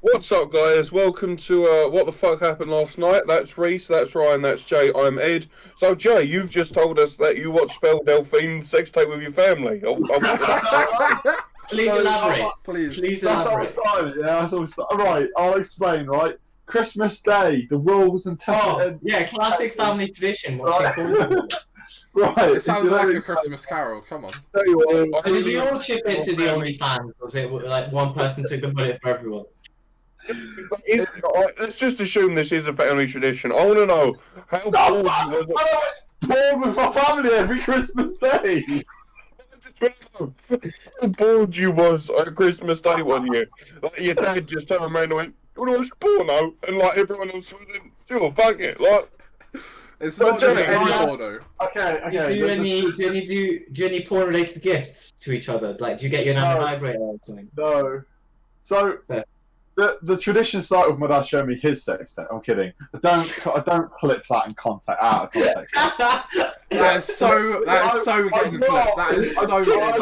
What's up, guys? Welcome to What the Fuck Happened Last Night. That's Reese, that's Ryan, that's Jay, I'm Ed. So, Jay, you've just told us that you watched Spell Delphine sex tape with your family. Please elaborate. Please elaborate. That's all started. Right, I'll explain, right? Christmas Day, the wolves and yeah, classic family tradition. Right. It sounds like a Christmas carol, come on. Did we all chip into the OnlyFans, or was it like one person took the bullet for everyone? Let's just assume this is a family tradition. I want to know how bored you was. Bored with my family every Christmas Day. How bored you was on Christmas Day one year. Like, your dad just turned around and went, "You want to watch porno?" And like everyone else was in, "Sure, fuck it." Like, it's not just any porno. Okay. Do you any porn related gifts to each other? Like, do you get your number vibrator or something? No. So the tradition started with my dad showing me his sex tape. I'm kidding. I don't clip that in context out of context. That is so getting clipped. That is so getting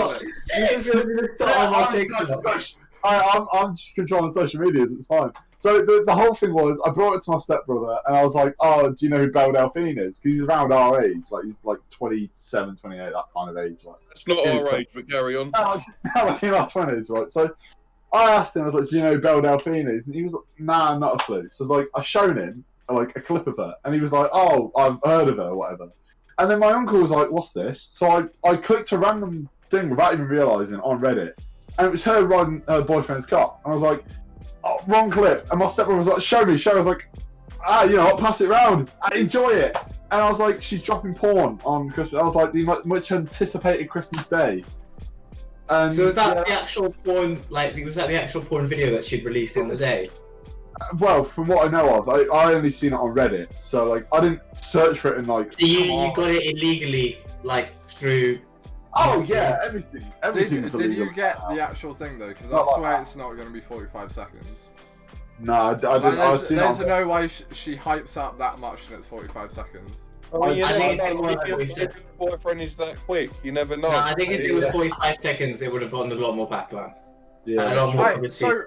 clipped. I'm just controlling social medias, it's fine. So the whole thing was, I brought it to my stepbrother, and I was like, "Oh, do you know who Belle Delphine is?" Because he's around our age, like he's like 27, 28, that kind of age. Like, it's not our age, but carry on. No, in our 20s, right? So I asked him, I was like, "Do you know who Belle Delphine is?" And he was like, "Nah, not a clue." So I was like, I showed him like a clip of her, and he was like, "Oh, I've heard of her, whatever." And then my uncle was like, "What's this?" So I clicked a random thing without even realising on Reddit. And it was her riding her boyfriend's car. And I was like, "Oh, wrong clip." And my stepbrother was like, show me. I was like, you know what, pass it round. I enjoy it. And I was like, she's dropping porn on Christmas. I was like, the much anticipated Christmas Day. And so was that the actual porn, was that the actual porn video that she'd released on the day? Well, from what I know of, I only seen it on Reddit. So, like, I didn't search for it and, like... So you got it illegally, like, through... Oh yeah, everything. Did you get the actual thing though? Because I swear it's not going to be 45 seconds. No, I didn't. There's no way she hypes up that much and it's 45 seconds. I think if your boyfriend is that quick, you never know. No, I think if it was 45 seconds, it would have gotten a lot more backlash. Yeah. Right, so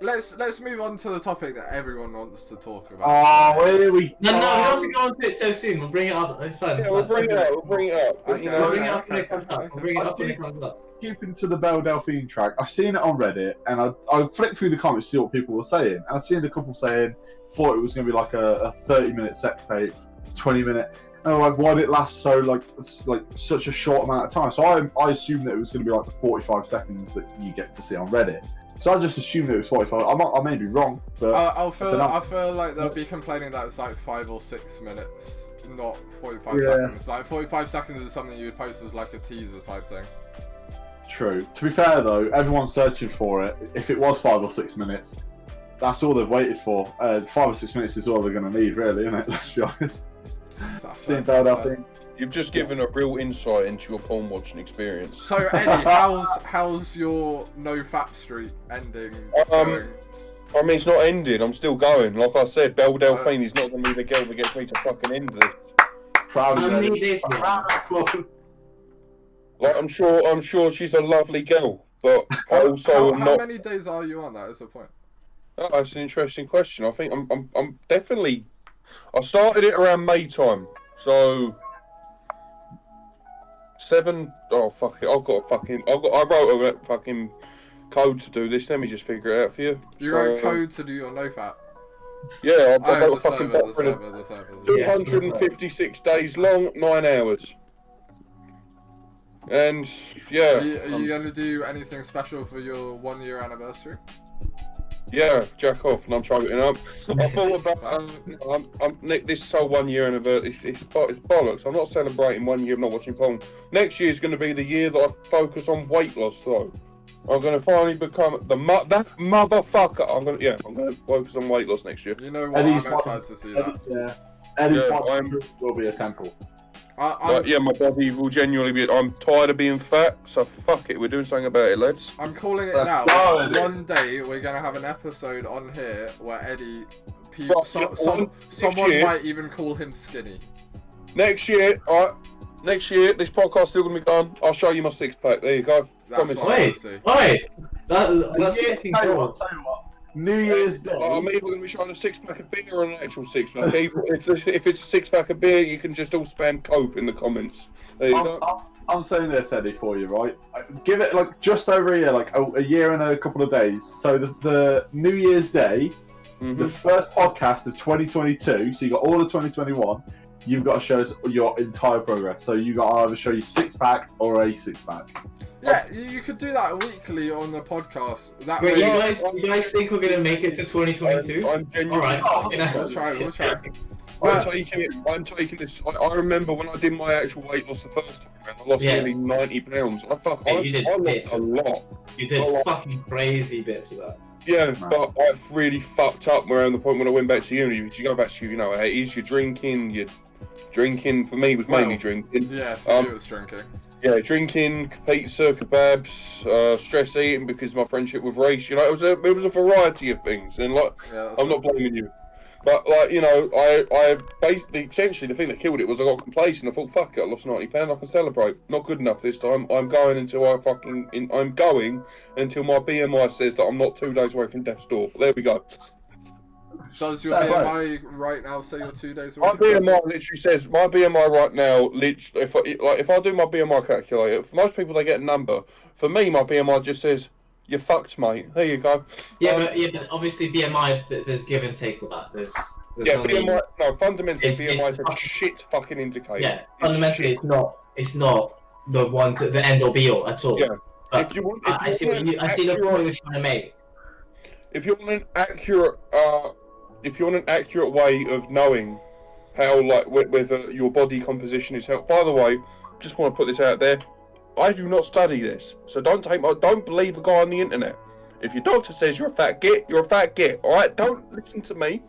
let's move on to the topic that everyone wants to talk about. Oh, here we go. No, we don't have to go on to it so soon. We'll bring it up. It's fine. Yeah, we'll bring it up. We'll bring it up when it comes up. We'll bring it up when it comes up. Keeping to the Belle Delphine track, I've seen it on Reddit, and I flicked through the comments to see what people were saying. And I've seen the couple saying, thought it was going to be like a 30-minute sex tape, 20-minute. And I'm like, why did it last so like such a short amount of time? So I assumed that it was going to be like the 45 seconds that you get to see on Reddit. So I just assumed it was 45. I may be wrong, but I feel like they'll be complaining that it's like 5 or 6 minutes, not 45 seconds. Like 45 seconds is something you would post as like a teaser type thing. True. To be fair though, everyone's searching for it. If it was 5 or 6 minutes, that's all they've waited for. 5 or 6 minutes is all they're going to need, really, isn't it? Let's be honest. You've just given a real insight into your porn watching experience. So Eddie, how's your no fap streak ending? Going? I mean, it's not ending. I'm still going. Like I said, Belle Delphine is not going to be the girl that gets me to fucking end this. Proud of this. Like I'm sure she's a lovely girl, but also how many days are you on? That is the point. Oh, that's an interesting question. I think I'm definitely. I started it around May time, so 7. Oh fuck it! I wrote a fucking code to do this. Let me just figure it out for you. You wrote code to do your nofap. Yeah, I wrote a fucking the server. 256 days long, 9 hours. And yeah. Are you gonna do anything special for your 1 year anniversary? Yeah, jack off, and I'm choking up. I thought about this whole 1 year anniversary. It's bollocks. I'm not celebrating 1 year of not watching porn. Next year is going to be the year that I focus on weight loss, though. I'm going to finally become that motherfucker. I'm going to focus on weight loss next year. You know what? I'm excited to see that. Yeah, Eddie's will be a temple. Yeah, my body will genuinely be. I'm tired of being fat, so fuck it. We're doing something about it, lads. I'm calling it now. One day we're gonna have an episode on here where Eddie, someone might even call him skinny. Next year, Next year, this podcast's still gonna be gone. I'll show you my 6-pack. There you go. Wait. That's Yeah, fucking tell you broad. what, New Year's Day. I'm either going to be trying a 6-pack of beer or an actual 6-pack. If it's a 6-pack of beer, you can just all spam cope in the comments. There you go. I'm saying this, Eddie, for you, right? Give it like just over a year, like a year and a couple of days. So the New Year's Day, the first podcast of 2022. So you got all of 2021. You've got to show us your entire progress. So you got to either show you 6-pack or a 6-pack. Yeah, you could do that weekly on the podcast. That Wait, way, you guys think we're gonna make it to 2022? I'm genuinely. Alright. we'll try. I'm taking this. I remember when I did my actual weight loss the first time around, I lost nearly 90 pounds. I lost a lot. You did fucking crazy bits with that. Yeah, but I've really fucked up around the point when I went back to uni. Because you go back to, you know, it is your drinking. For me was mainly drinking. Yeah, for you it was drinking. Yeah, drinking, pizza, kebabs, stress eating because of my friendship with race. You know, it was a variety of things, and like, I'm not blaming you, but like, you know, I basically essentially the thing that killed it was I got complacent. I thought, fuck it, I lost 90 pounds, I can celebrate. Not good enough this time. I'm going until my BMI says that I'm not 2 days away from death's door. There we go. Does your BMI right now say you're 2 days away? My BMI literally says, my BMI right now, literally, if I do my BMI calculator, for most people they get a number. For me, my BMI just says, you're fucked, mate. There you go. Yeah, but obviously BMI, there's give and take with that. There's BMI, no, fundamentally BMI is a shit fucking indicator. Yeah, fundamentally it's not the one to the end or be all at all. Yeah. But I see the point you're trying to make. If you want an accurate way of knowing how, like, whether your body composition is healthy. By the way, just want to put this out there. I do not study this, so don't believe a guy on the internet. If your doctor says you're a fat git, you're a fat git. All right, don't listen to me.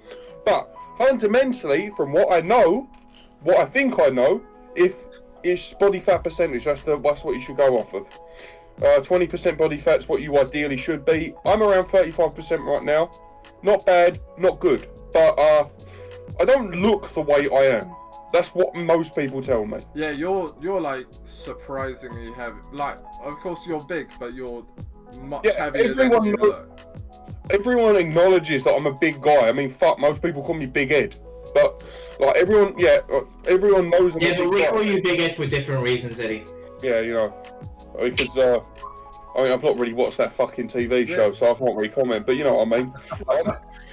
But fundamentally, from what I know, what I think I know, if it's body fat percentage, that's what you should go off of. 20% body fat's what you ideally should be. I'm around 35% right now. Not bad, not good, but I don't look the way I am. That's what most people tell me. Yeah, you're like surprisingly heavy. Like, of course you're big, but you're much heavier than you look. Everyone acknowledges that I'm a big guy. I mean, fuck, most people call me Big Ed. But, like, everyone knows I'm a big guy. Yeah, but we call you Big Ed for different reasons, Eddie. Yeah, you know, because, I mean, I've not really watched that fucking TV show, so I can't really comment, but you know what I mean.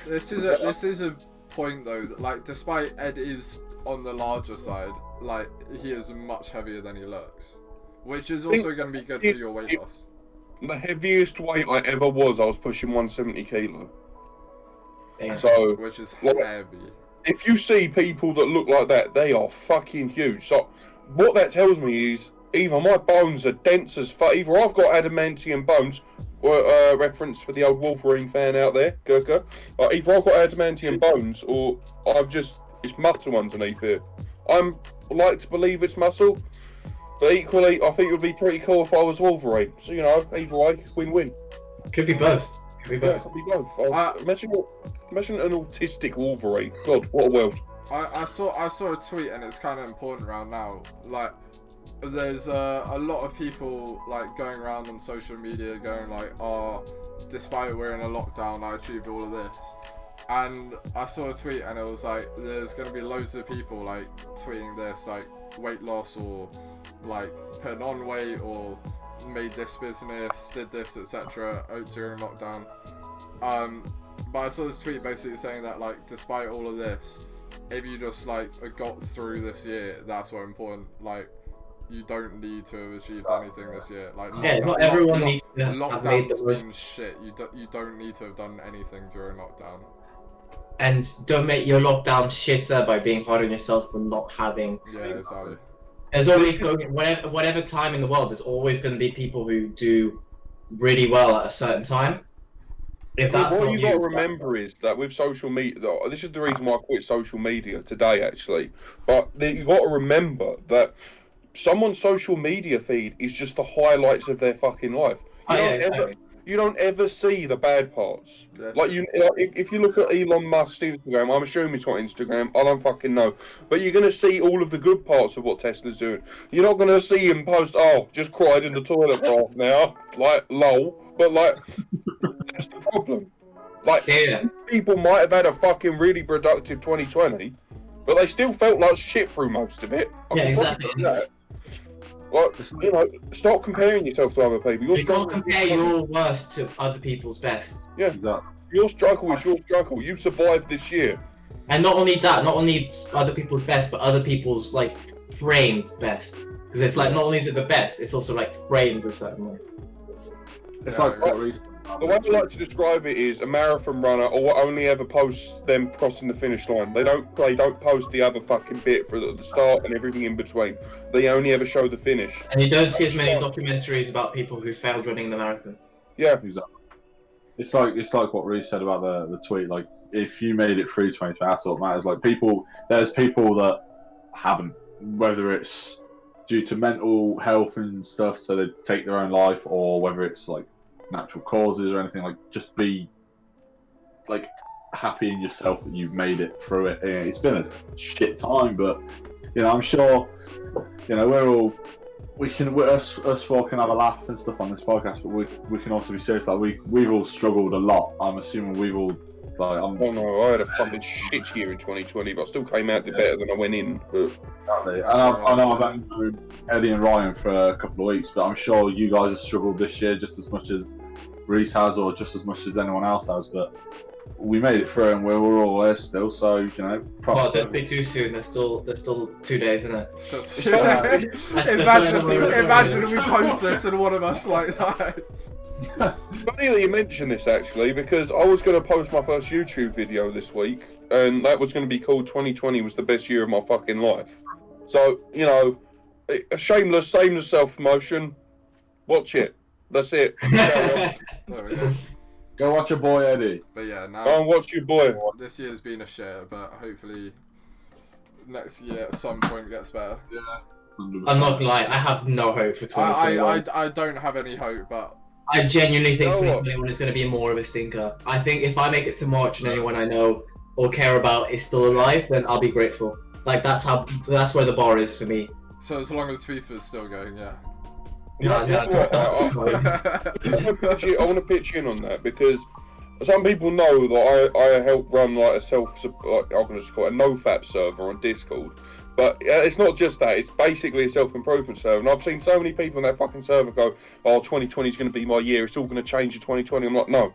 This is a point, though, that, like, despite Ed is on the larger side, like, he is much heavier than he looks. Which is also going to be good for your weight loss. The heaviest weight I ever was, I was pushing 170 kilo. Damn. So, which is like, heavy. If you see people that look like that, they are fucking huge. So, what that tells me is, either my bones are dense as fuck, either I've got adamantium bones, reference for the old Wolverine fan out there, Gurka. Either I've got adamantium bones, or it's muscle underneath here. I'm like to believe it's muscle, but equally, I think it would be pretty cool if I was Wolverine. So, you know, either way, win-win. Could be both. Yeah, could be both. Imagine an autistic Wolverine. God, what a world. I saw a tweet, and it's kind of important around now. Like, there's a lot of people like going around on social media going like, oh, despite we're in a lockdown, I achieved all of this. And I saw a tweet, and it was like, there's going to be loads of people like tweeting this, like weight loss, or like putting on weight, or made this business, did this, etc. during lockdown. But I saw this tweet basically saying that, like, despite all of this, if you just like got through this year, that's what important. Like, you don't need to have achieved anything this year. Like, not everyone needs to have made lockdown's the most. been shit. You don't need to have done anything during lockdown. And don't make your lockdown shitter by being hard on yourself for not having. Yeah, exactly. There's always whatever time in the world. There's always going to be people who do really well at a certain time. If that's what you got to remember is that with social media, this is the reason why I quit social media today, actually. But you got to remember that someone's social media feed is just the highlights of their fucking life. you don't ever see the bad parts. Yeah. Like if you look at Elon Musk's Instagram, I'm assuming he's got Instagram. I don't fucking know, but you're gonna see all of the good parts of what Tesla's doing. You're not gonna see him post, "Oh, just cried in the toilet for half now," like lol. But like, that's the problem. Like, people might have had a fucking really productive 2020, but they still felt like shit through most of it. Yeah, exactly. Like, you know, stop comparing yourself to other people. You can't compare your worst to other people's best. Yeah, Exactly. your struggle is your struggle. You survived this year. And not only that, not only other people's best, but other people's like framed best. Because it's like not only is it the best, it's also like framed a certain way. It's Yeah, like what Reese. The way I like to describe it is a marathon runner or only ever posts them crossing the finish line. They don't post the other fucking bit for the start and everything in between. They only ever show the finish. And you don't see as many documentaries about people who failed running the marathon. Yeah. Exactly. It's like what Reese said about the tweet. Like, if you made it through 2020, that's what matters. Like, there's people that haven't, whether it's due to mental health and stuff, so they take their own life, or whether it's like natural causes or anything. Like, just be like happy in yourself that you've made it through it. It's been a shit time, but you know, I'm sure, you know, us four can have a laugh and stuff on this podcast, but we can also be serious. Like, we've all struggled a lot. I'm assuming we've all like. Oh no, I had a fucking shit year in 2020, but I still came out better than I went in. But... Exactly. And I know I've had known Eddie and Ryan for a couple of weeks, but I'm sure you guys have struggled this year just as much as Reese has, or just as much as anyone else has. But we made it through, and we're all there still. So, you know, props. Well, don't be too soon. There's still 2 days, isn't it? So, That's imagine if we post this and one of us like that. It's funny that you mention this, actually, because I was going to post my first YouTube video this week, and that was going to be called 2020 was the best year of my fucking life. So, you know, a shameless self-promotion. Watch it. That's it. There we go. Go watch your boy Eddie. But yeah, now Go and watch your boy. this year's been a shit, but hopefully next year at some point gets better. Yeah. 100%. I'm not gonna lie, I have no hope for 2021. I don't have any hope, but I genuinely think You know what? 2021 is going to be more of a stinker. I think if I make it to March and anyone I know or care about is still alive, then I'll be grateful. Like, that's where the bar is for me. so as long as FIFA's still going, yeah. I want to pitch in on that, because some people know that I help run like I'm going to just call it a NoFap server on Discord. But it's not just that, it's basically a self-improvement server. And I've seen so many people on that fucking server go, "Oh, 2020 is going to be my year, it's all going to change in 2020. I'm like, no.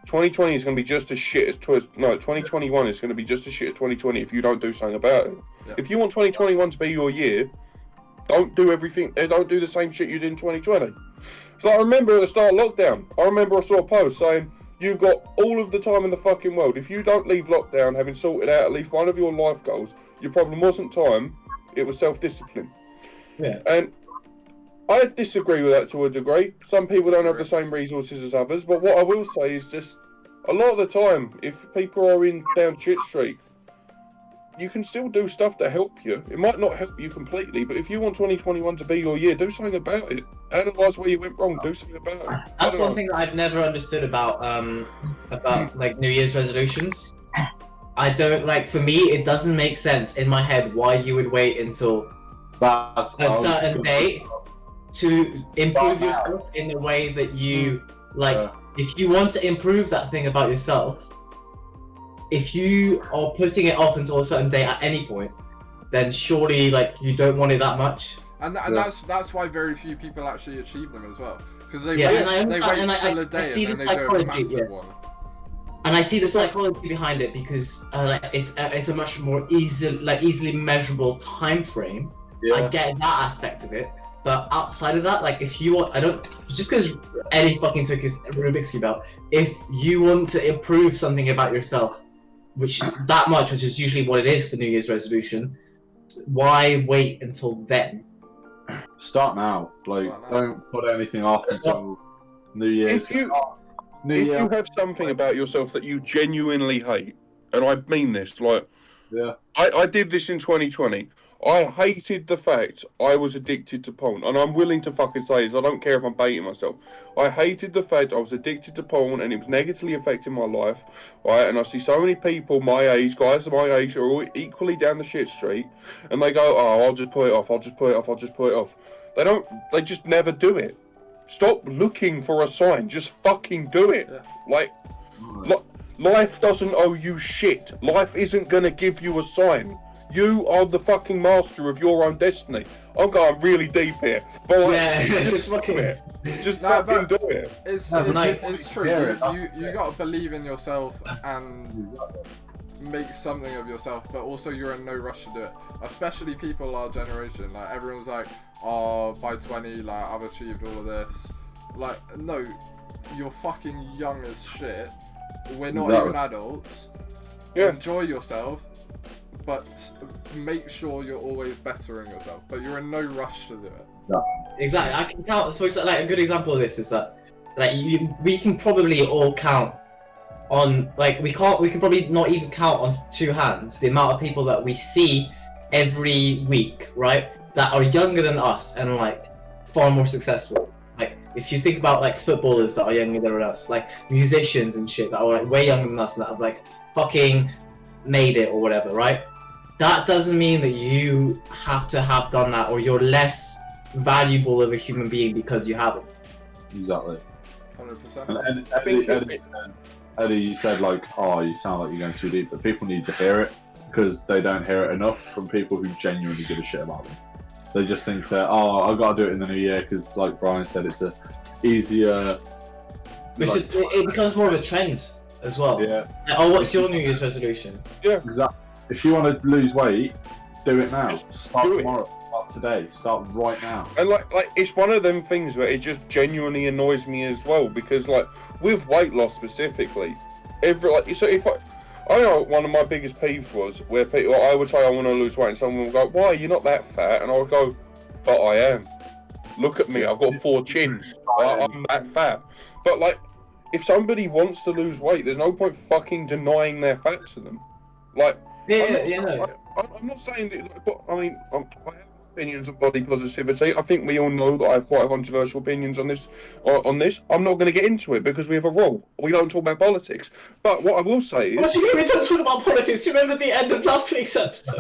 2020 is going to be just as shit as 2021 is going to be just as shit as 2020 if you don't do something about it. Yeah. If you want 2021 to be your year, don't do the same shit you did in 2020. So I remember at the start of lockdown, I saw a post saying, you've got all of the time in the fucking world. If you don't leave lockdown having sorted out at least one of your life goals, your problem wasn't time, it was self-discipline. Yeah. And I disagree with that to a degree. Some people don't have the same resources as others, but what I will say is just, a lot of the time, if people are in down shit streak, you can still do stuff to help you. It might not help you completely, but if you want 2021 to be your year, do something about it. Analyse where you went wrong, do something about it. That's one thing that I've never understood about like New Year's resolutions. I don't for me, it doesn't make sense in my head why you would wait until a certain date to improve yourself in the way that you if you want to improve that thing about yourself, if you are putting it off until a certain date at any point, then surely you don't want it that much. And that's why very few people actually achieve them as well, because they Yeah, wait till a day and then they do a massive one. And I see the psychology behind it, because it's a much more easily measurable time frame. Yeah. I get that aspect of it, but outside of that, if you want, just because Eddie fucking took his Rubik's Cube out, if you want to improve something about yourself, which is usually what it is for New Year's resolution, why wait until then? Start now. Don't put anything off until New Year's. If you have something about yourself that you genuinely hate, and I mean this, I did this in 2020. I hated the fact I was addicted to porn, and I'm willing to fucking say this. I don't care if I'm baiting myself. I hated the fact I was addicted to porn, and it was negatively affecting my life. Right, and I see so many people my age, guys my age, are all equally down the shit street, and they go, "Oh, I'll just put it off. I'll just put it off. I'll just put it off." They don't. They just never do it. Stop looking for a sign. Just fucking do it. Yeah. Life doesn't owe you shit. Life isn't gonna give you a sign. You are the fucking master of your own destiny. I'm going really deep here. But just fucking do it. Just fucking do it. It's true. You gotta believe in yourself and make something of yourself, but also you're in no rush to do it. Especially people our generation. Like everyone's like, oh, by 20, like I've achieved all of this. Like, no, you're fucking young as shit. We're not even adults. Yeah. Enjoy yourself, but make sure you're always bettering yourself. But you're in no rush to do it. No. Exactly. I can count. For example, like a good example of this is that, like, we can probably all count on, like, we can probably not even count on 2 hands the amount of people that we see every week, right? That are younger than us and like far more successful. Like, if you think about like footballers that are younger than us, like musicians and shit that are like way younger than us and that have like fucking made it or whatever, right? That doesn't mean that you have to have done that or you're less valuable of a human being because you haven't. Exactly. 100%. And Eddie said like, oh, you sound like you're going too deep, but people need to hear it because they don't hear it enough from people who genuinely give a shit about them. They just think that, oh, I've got to do it in the new year because, like Brian said, it's a easier. It becomes more of a trend as well. Yeah. Like, oh, what's your New Year's resolution? Yeah, exactly. If you want to lose weight, do it now. Just Start do it. tomorrow. Start today. Start right now. And like it's one of them things where it just genuinely annoys me as well because like with weight loss specifically, if I know one of my biggest peeves was where people, I would say I want to lose weight and someone would go, why, you're not that fat? And I would go, but I am. Look at me, I've got 4 chins. I'm that fat. But like, if somebody wants to lose weight, there's no point fucking denying their fat to them. Like, I'm not saying that, but I mean, I have opinions on body positivity. I think we all know that I have quite controversial opinions on this. I'm not going to get into it because we have a rule. We don't talk about politics. But what I will say is, what do you mean we don't talk about politics? You remember the end of last week's episode?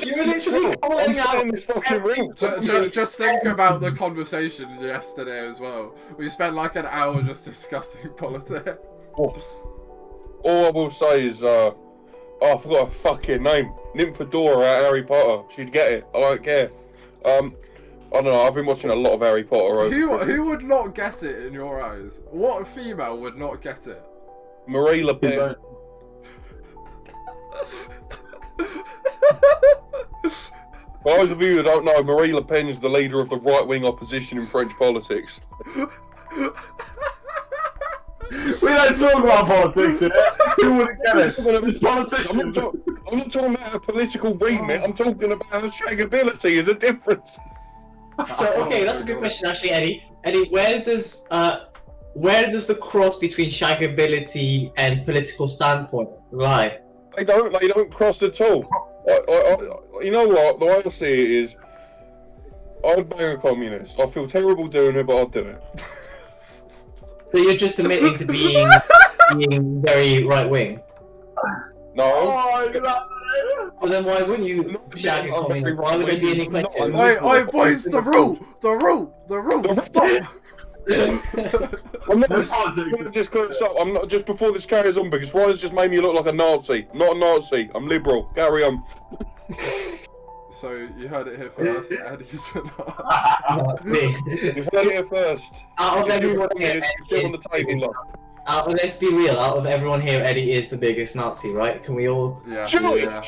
You were literally calling out this fucking ring. Just think about the conversation yesterday as well. We spent like an hour just discussing politics. All I will say is, I forgot her fucking name. Nymphadora out of Harry Potter. She'd get it. I don't care. I don't know. I've been watching a lot of Harry Potter. Who would not get it in your eyes? What female would not get it? Marie Le Pen. For those of you who don't know, Marie Le Pen is the leader of the right-wing opposition in French politics. We don't talk about politics here. Who wouldn't get it? It's politicians. I'm not talking about a political remit. I'm talking about how shaggability is a difference. So okay, that's a good question actually, Eddie. Eddie, where does the cross between shaggability and political standpoint lie? They don't cross at all. You know what? The way I see it is, I'd bang a communist. I feel terrible doing it, but I'll do it. So you're just admitting to being very right wing. No. Oh, So then why wouldn't you shag a communist? Why would there be any question? Oi, boys, the rule, stop. I'm not just gonna stop. I'm not just before this carries on because Ryan's just made me look like a Nazi. Not a Nazi. I'm liberal. Carry on. So you heard it here first. Eddie's You heard it here first. Out of everyone here, Eddie on the table. Look. Let's be real. Out of everyone here, Eddie is the biggest Nazi, right? Can we all? Yeah. Yeah.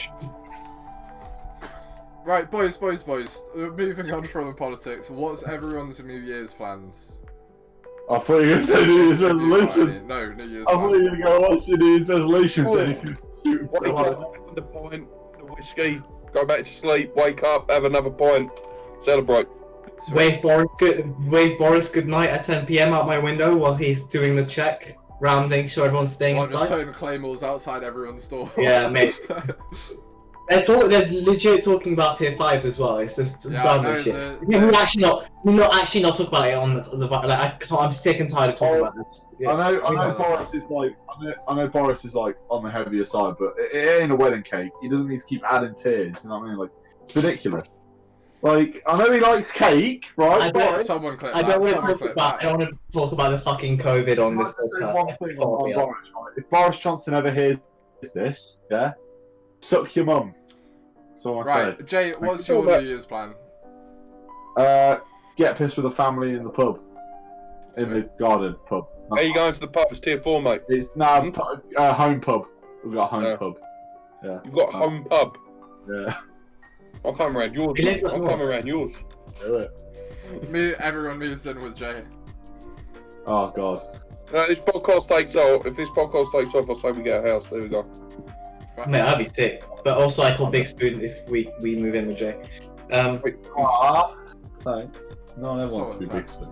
Right, boys. Moving on from the politics. What's everyone's New Year's plans? I thought you were going to say New Year's resolutions. No, New Year's I thought you were going to go, what's your New Year's resolutions? Oh. Then he's going to shoot The pint, the whiskey, go back to sleep, wake up, have another pint, celebrate. Wave Boris good night at 10 PM out my window while he's doing the check, rounding, sure everyone's staying I'm just inside. putting claymores outside everyone's door. Yeah, mate. They're legit talking about tier 5s as well. It's just dumb as shit. We're not actually not talking about it on the like. I'm sick and tired of talking about this. Yeah. I know Boris is like, I know Boris is like on the heavier side, but it ain't a wedding cake. He doesn't need to keep adding tiers. You know what I mean? Like, it's ridiculous. Like, I know he likes cake, right? Someone clip I that. don't want to talk about the fucking COVID on this podcast. One thing on Boris, right? If Boris Johnson ever hears this, yeah, suck your mum. That's all I Right, say. Jay, what's your New Year's plan? Get pissed with the family in the pub, in the garden pub. Are you going to the pub? It's tier 4, mate. It's home pub. We've got a home pub. Yeah. You've got a home pub. Yeah. I'll come around yours. I'm coming around yours. Do it. Everyone moves in with Jay. Oh god. This podcast takes off. If this podcast takes off, I'll say we get a house. There we go. Mate, that'd be sick. But also, I call Big Spoon if we move in with Jay. Thanks. No one ever wants to be Big Spoon.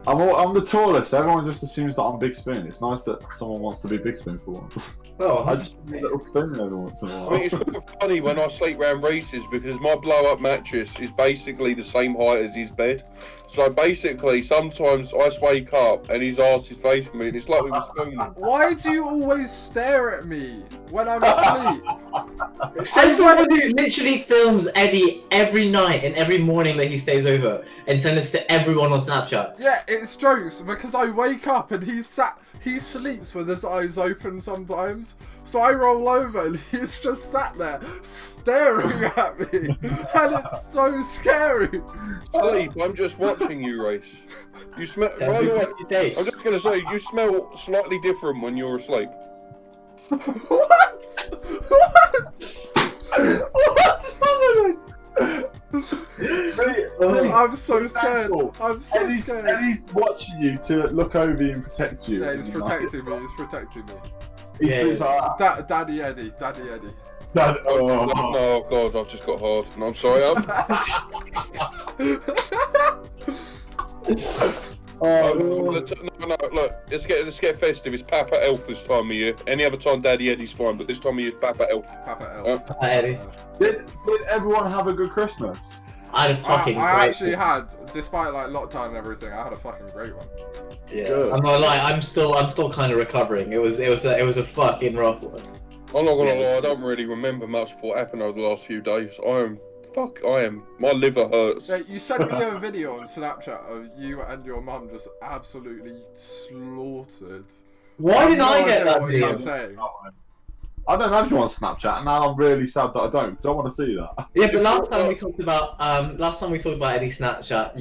I'm the tallest. Everyone just assumes that I'm Big Spoon. It's nice that someone wants to be Big Spoon for once. Oh, I just need a little spoon every once in a while. I mean, it's quite funny when I sleep round Reese's because my blow-up mattress is basically the same height as his bed. So basically, sometimes I wake up and his arse is facing me, and it's like we were spooning. Why do you always stare at me when I'm asleep? Says the one who literally films Eddie every night and every morning that he stays over and sends it to everyone on Snapchat. Yeah, it's jokes because I wake up and he sleeps with his eyes open sometimes. So I roll over and he's just sat there staring at me, and it's so scary. Sleep, I'm just watching you, Reese. You smell. By the way, I'm just gonna say you smell slightly different when you're asleep. What? What's happening? I'm so scared. I'm so scared. Eddie's watching you to look over you and protect you. Yeah, he's protecting me. He's protecting me. He sleeps like that. Daddy Eddie. Daddy Eddie. Oh god, I've just got hard. No, I'm sorry. No, look, let's get festive. It's Papa Elf this time of year. Any other time Daddy Eddie's fine, but this time of year it's Papa Elf. Papa Elf. Papa Eddie. Did everyone have a good Christmas? I had a fucking I great actually had, despite like lockdown and everything, I had a fucking great one. Yeah. Good. I'm not lying, I'm still kind of recovering. It was a fucking rough one. I'm not gonna lie, I don't really remember much of what happened over the last few days. My liver hurts. Yeah, you sent me a video on Snapchat of you and your mum just absolutely slaughtered. Why didn't I get that what video? you were saying. I don't have you on Snapchat, and now I'm really sad that I don't, because I want to see that. Yeah, but last time we talked about Eddie's Snapchat,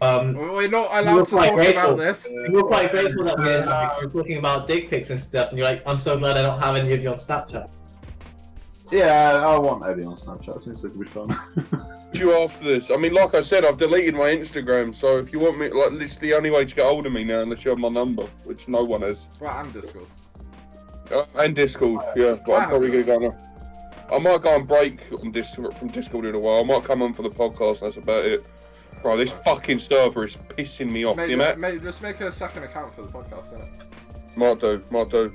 We're not allowed to talk about this. You were quite grateful that we were talking about dick pics and stuff, and you're like, I'm so glad I don't have any of you on Snapchat. Yeah, I want Eddie on Snapchat. It seems like it'll be fun. You after this. I mean, like I said, I've deleted my Instagram, so if you want me, like, this is the only way to get hold of me now, unless you have my number, which no one has. Well, and Discord. And Discord, yeah. But I'm probably gonna go on. I might go on break from Discord in a while. I might come on for the podcast. That's about it. Bro, this fucking server is pissing me off. Mate, just make a second account for the podcast, innit? Might do.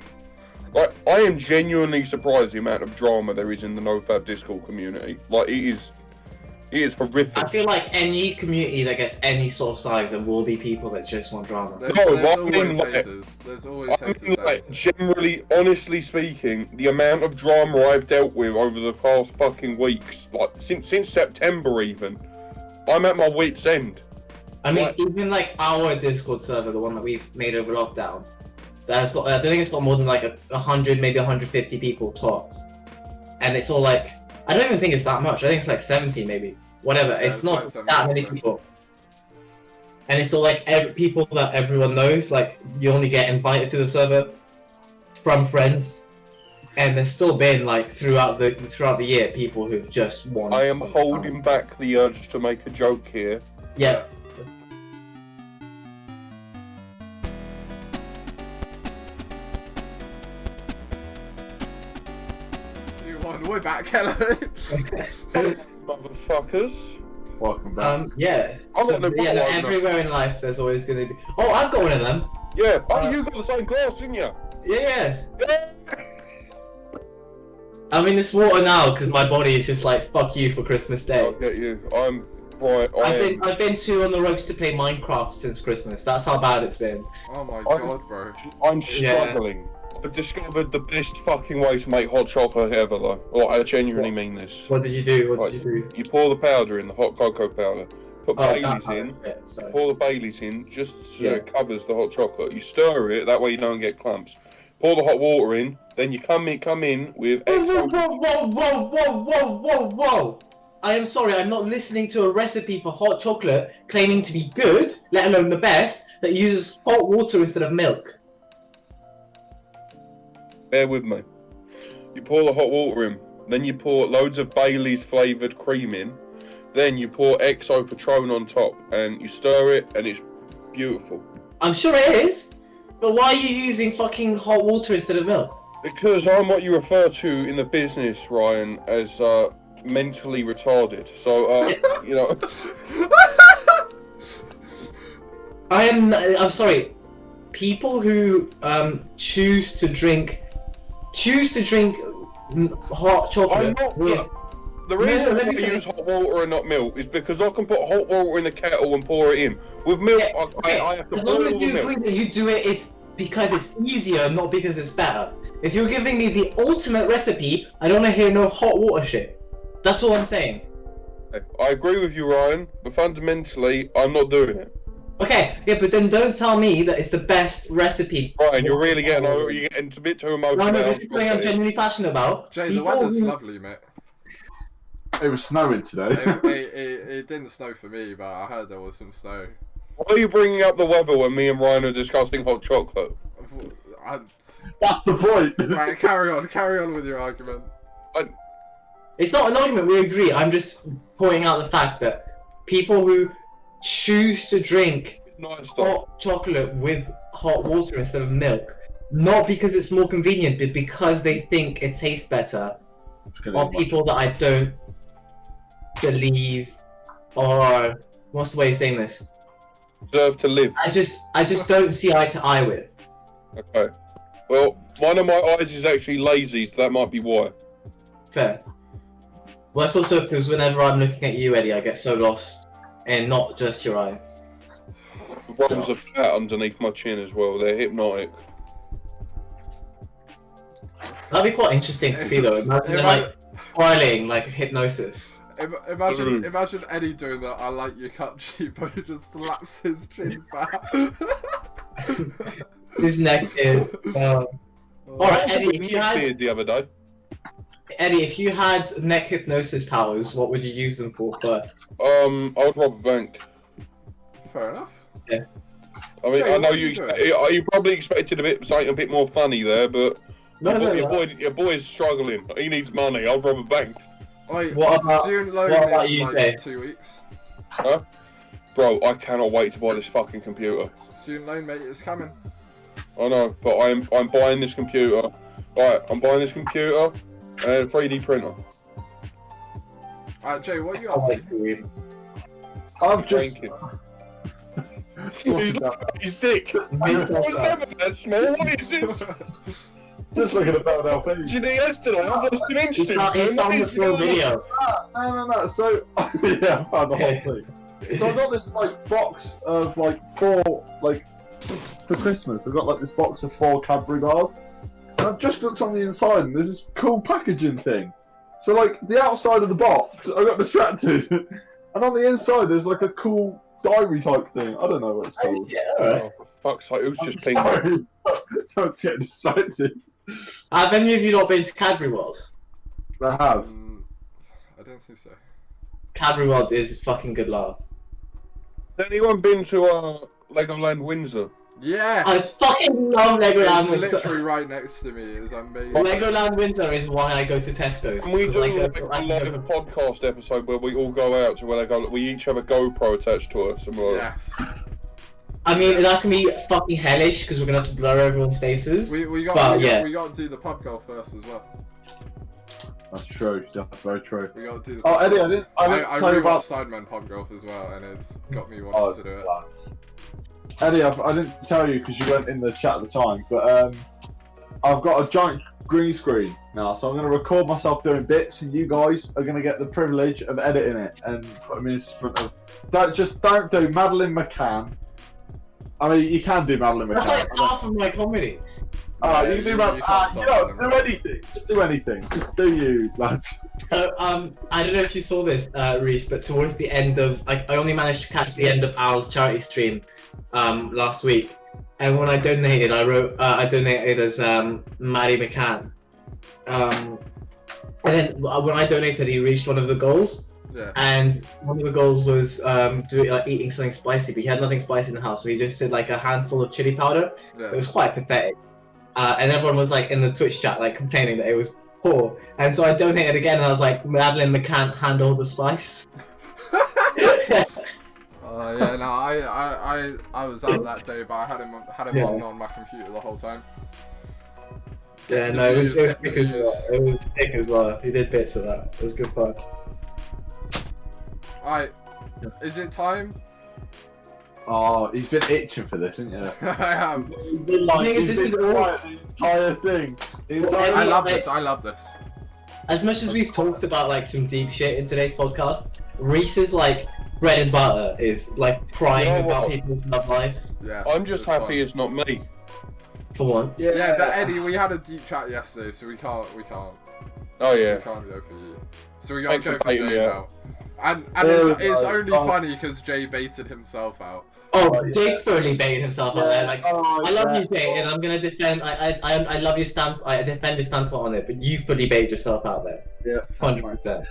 Like, I am genuinely surprised the amount of drama there is in the NoFab Discord community. Like, it is horrific. I feel like any community that gets any sort of size, there will be people that just want drama. There's always haters. There's always haters. Like, generally, honestly speaking, the amount of drama I've dealt with over the past fucking weeks, like since September even, I'm at my wit's end. I mean, even like our Discord server, the one that we've made over lockdown, that's got, I don't think it's got more than like 100, maybe 150 people tops. And it's all like, I don't even think it's that much. I think it's like 70 maybe. Whatever. Yeah, it's not that many people. And it's all like people that everyone knows. Like, you only get invited to the server from friends. And there's still been like throughout the year people who've just won. I am holding back the urge to make a joke here. Yeah. We're back, hello. Motherfuckers. Welcome back. Yeah. Everywhere in life there's always going to be... Oh, I've got one of them. Yeah. Oh, you got the same class, didn't you? Yeah. I'm in this water now because my body is just like, fuck you for Christmas Day. I'll get you. I'm right. I've been to on the ropes to play Minecraft since Christmas. That's how bad it's been. Oh my god, bro. I'm struggling. I've discovered the best fucking way to make hot chocolate ever, though. Well, I genuinely mean this. What did you do? What did you do? You pour the powder in, the hot cocoa powder. Put Baileys in. Yeah, sorry. Pour the Baileys in, just so it covers the hot chocolate. You stir it, that way you don't get clumps. Pour the hot water in, then you come in with extra... Whoa! I am sorry, I'm not listening to a recipe for hot chocolate claiming to be good, let alone the best, that uses hot water instead of milk. Bear with me. You pour the hot water in, then you pour loads of Bailey's flavoured cream in, then you pour XO Patron on top, and you stir it, and it's beautiful. I'm sure it is, but why are you using fucking hot water instead of milk? Because I'm what you refer to in the business, Ryan, as mentally retarded. So, you know... I'm sorry. People who choose to drink hot chocolate. The reason I use hot water and not milk is because I can put hot water in the kettle and pour it in. With milk, I have to as boil long as the you milk. agree that you do it, it's because it's easier, not because it's better. If you're giving me the ultimate recipe, I don't want to hear no hot water shit. That's all I'm saying. I agree with you, Ryan, but fundamentally, I'm not doing it. Okay, yeah, but then don't tell me that it's the best recipe. Ryan, you're really getting over. You're getting a bit too emotional. No, this is something I'm genuinely passionate about. Jay, the weather's lovely, mate. It was snowing today. It didn't snow for me, but I heard there was some snow. Why are you bringing up the weather when me and Ryan are discussing hot chocolate? That's the point. Right, carry on with your argument. It's not an argument, we agree. I'm just pointing out the fact that people who choose to drink hot chocolate with hot water instead of milk, not because it's more convenient, but because they think it tastes better, are people that I don't believe, or what's the way of saying this? Deserve to live. I just don't see eye to eye with. Okay. Well, one of my eyes is actually lazy, so that might be why. Fair. Well, that's also because whenever I'm looking at you, Eddie, I get so lost, and not just your eyes. The rolls are fat underneath my chin as well. They're hypnotic. That'd be quite interesting to see, though. Imagine like twirling like hypnosis. Imagine Eddie doing that. I like your cut cheap, but he just slaps his chin back. His neck is. Alright, Eddie, if you had the other day. Eddie, if you had neck hypnosis powers, what would you use them for first? I would rob a bank. Fair enough. Yeah. I mean, Jay, I know you probably expected something a bit more funny there, but your boy's struggling. He needs money. I'll rob a bank. Wait, what about you, like 2 weeks? Huh? Bro, I cannot wait to buy this fucking computer. Student loan, mate, it's coming. I know, but I'm buying this computer. Right, I'm buying this computer and a 3D printer. Jay, what are you up to? I've just... He's dick. What's that small? What is it? Just looking at that LP. Did you yesterday? I was interested. It's on the full video. No. So, yeah, I found the whole thing. So I got this like box of like 4 for Christmas. I got like this box of 4 Cadbury bars. And I've just looked on the inside and there's this cool packaging thing. So like the outside of the box, I got distracted. And on the inside there's like a cool diary type thing. I don't know what it's called. Yeah, alright. Oh, for fuck's sake, it was just pinging. Don't get distracted. Have any of you not been to Cadbury World? I have. I don't think so. Cadbury World is fucking good laugh. Has anyone been to Legoland Windsor? Yes! I fucking love Legoland It's Windsor. literally right next to me. It's amazing. Legoland Windsor is why I go to Tesco's. Can we do I a live podcast episode where we all go out to where we each have a GoPro attached to us and we're Yes. I mean, that's gonna be fucking hellish because we're gonna have to blur everyone's faces. We got to do the pub goal first as well. That's true. That's very true. We got to do the Oh, Eddie, I didn't I tell you about Sidemen pub golf as well, and it's got me wanting to do it. Class. Eddie, I didn't tell you because you weren't in the chat at the time, but I've got a giant green screen now, so I'm going to record myself doing bits, and you guys are going to get the privilege of editing it and putting me in front of. Don't do Madeline McCann. I mean, you can do Madeline McCann. That's like half of my comedy. Alright, you can do can't do anything. Just do anything. Just do you, lads. So, I don't know if you saw this, Reese, but towards the end of, I only managed to catch the end of Al's charity stream, last week. And when I donated, I donated as, Maddie McCann. And then when I donated, he reached one of the goals. Yeah. And one of the goals was, eating something spicy, but he had nothing spicy in the house, so he just did like a handful of chili powder. Yeah. It was quite pathetic. And everyone was like in the Twitch chat, like complaining that it was poor. And so I donated again, and I was like, Madeline McCann, handle the spice. Yeah, no, I was out that day, but I had him on my computer the whole time. Yeah, no, it was sick as well. It was sick as well. He did bits of that. It was good fun. Alright, is it time? Oh, he's been itching for this, hasn't you? I am. He's been like, The thing is, this is all- the entire thing. I love this. I love this. As much as we've talked about like some deep shit in today's podcast, Reese's like bread and butter is like crying You know about what? people's love life Yeah. I'm just it's happy fun. it's not me. for once. Yeah, but Eddie, we had a deep chat yesterday, so we can't Oh yeah. go for you. So we gotta Thanks go for for baiting Jay me now. out. And Yeah, it's like, only funny because Jay baited himself out. Oh, Jake thoroughly baited himself out there. Like, I love yeah. you, Jake, and I'm gonna defend. I love your stand. I defend your standpoint on it, but you fully baited yourself out there. Yeah, 100%.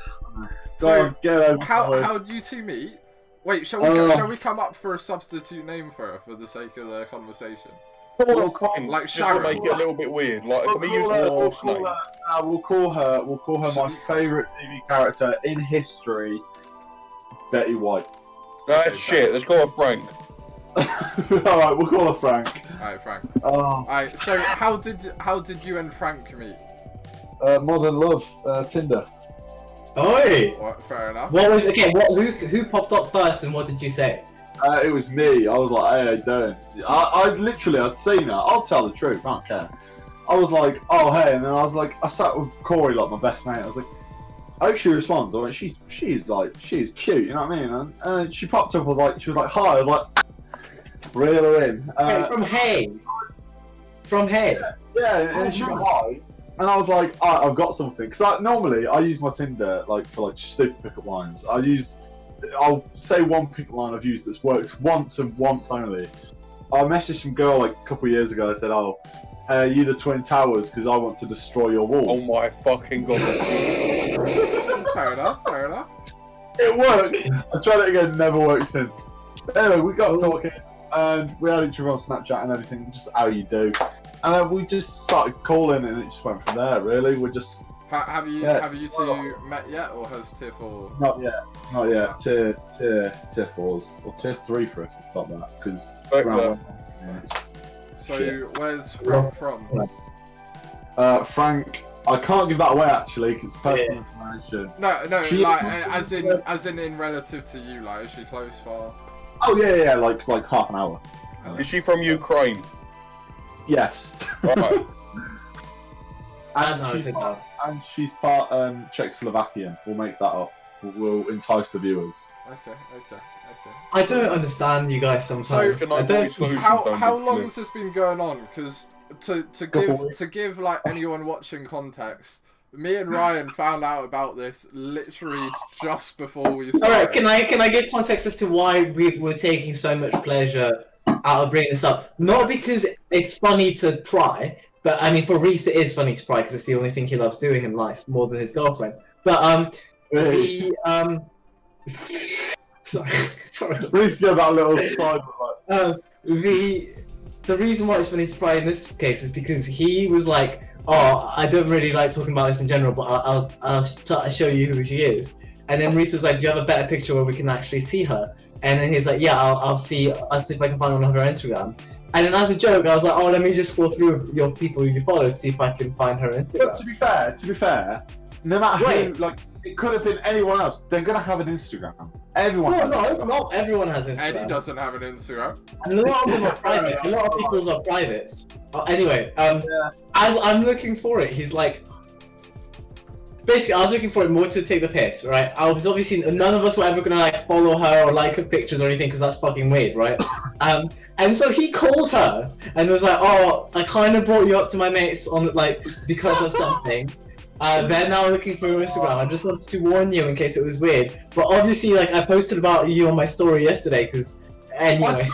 So get over how do you two meet? Wait, shall we come up for a substitute name for her for the sake of the conversation? Like just to Sharon. make it a little bit weird. Like, can we use her, a horse name? we'll call her my favourite TV character in history, Betty White. That's shit. Let's call her Frank. Alright, we'll call her Frank. Alright, Frank. Oh, Alright, so how did you and Frank meet? Modern Love, Tinder. Oi! What, fair enough. What was who popped up first, and what did you say? It was me. I was like, hey, how you doing? I'd seen her. I'll tell the truth. I don't care. I was like, oh, hey. And then I was like, I sat with Corey, like my best mate. I was like, I hope she responds. I went, she's cute, you know what I mean? And she popped up, she was like, hi. I was like, reel her in. From Hay. Yeah, and she went, hi. And I was like, I've got something. Because normally I use my Tinder for stupid pickup lines. I'll say one pickup line I've used that's worked once and once only. I messaged some girl a couple of years ago. I said, you the Twin Towers because I want to destroy your walls. Oh my fucking god. Fair enough. It worked. I tried it again, never worked since. Anyway, we got talking and we had each other on Snapchat and everything, just how you do. And then we just started calling and it just went from there, really. We're just... Have you two met yet, or has Tier 4? Not yet. Tier 4s, or Tier 3 for us, like that, because... So, where's Frank from? Frank, I can't give that away actually, because personal information. No, She- like as in relative to you, like is she close, far? Oh yeah, like half an hour. Is she from Ukraine? Yes. Right. And she's part Czechoslovakian. We'll make that up. We'll entice the viewers. Okay. I don't understand you guys sometimes. So, I don't. How long has this been going on? Because to give like anyone watching context, me and Ryan found out about this literally just before we started. Alright, can I give context as to why we're taking so much pleasure out of bringing this up? Not because it's funny to pry, but I mean for Reese it is funny to pry because it's the only thing he loves doing in life more than his girlfriend. But sorry. Reese got that little side. The reason why it's funny to pry in this case is because he was like, oh, I don't really like talking about this in general, but I'll show you who she is. And then Reese was like, do you have a better picture where we can actually see her? And then he's like, yeah, I'll see if I can find one on her Instagram. And then as a joke, I was like, oh, let me just scroll through your people you followed to see if I can find her Instagram. But to be fair, no matter who, it could have been anyone else. They're gonna have an Instagram. Everyone. No, not everyone has Instagram. Eddie doesn't have an Instagram. And a lot of them are private. A lot of people's are privates. Anyway, as I'm looking for it, he's like. Basically, I was looking for it more to take the piss, right? I was obviously none of us were ever gonna like follow her or like her pictures or anything because that's fucking weird, right? And so he calls her and was like, "Oh, I kind of brought you up to my mates on like because of something. They're now looking for your Instagram. I just wanted to warn you in case it was weird. But obviously, like I posted about you on my story yesterday because anyway."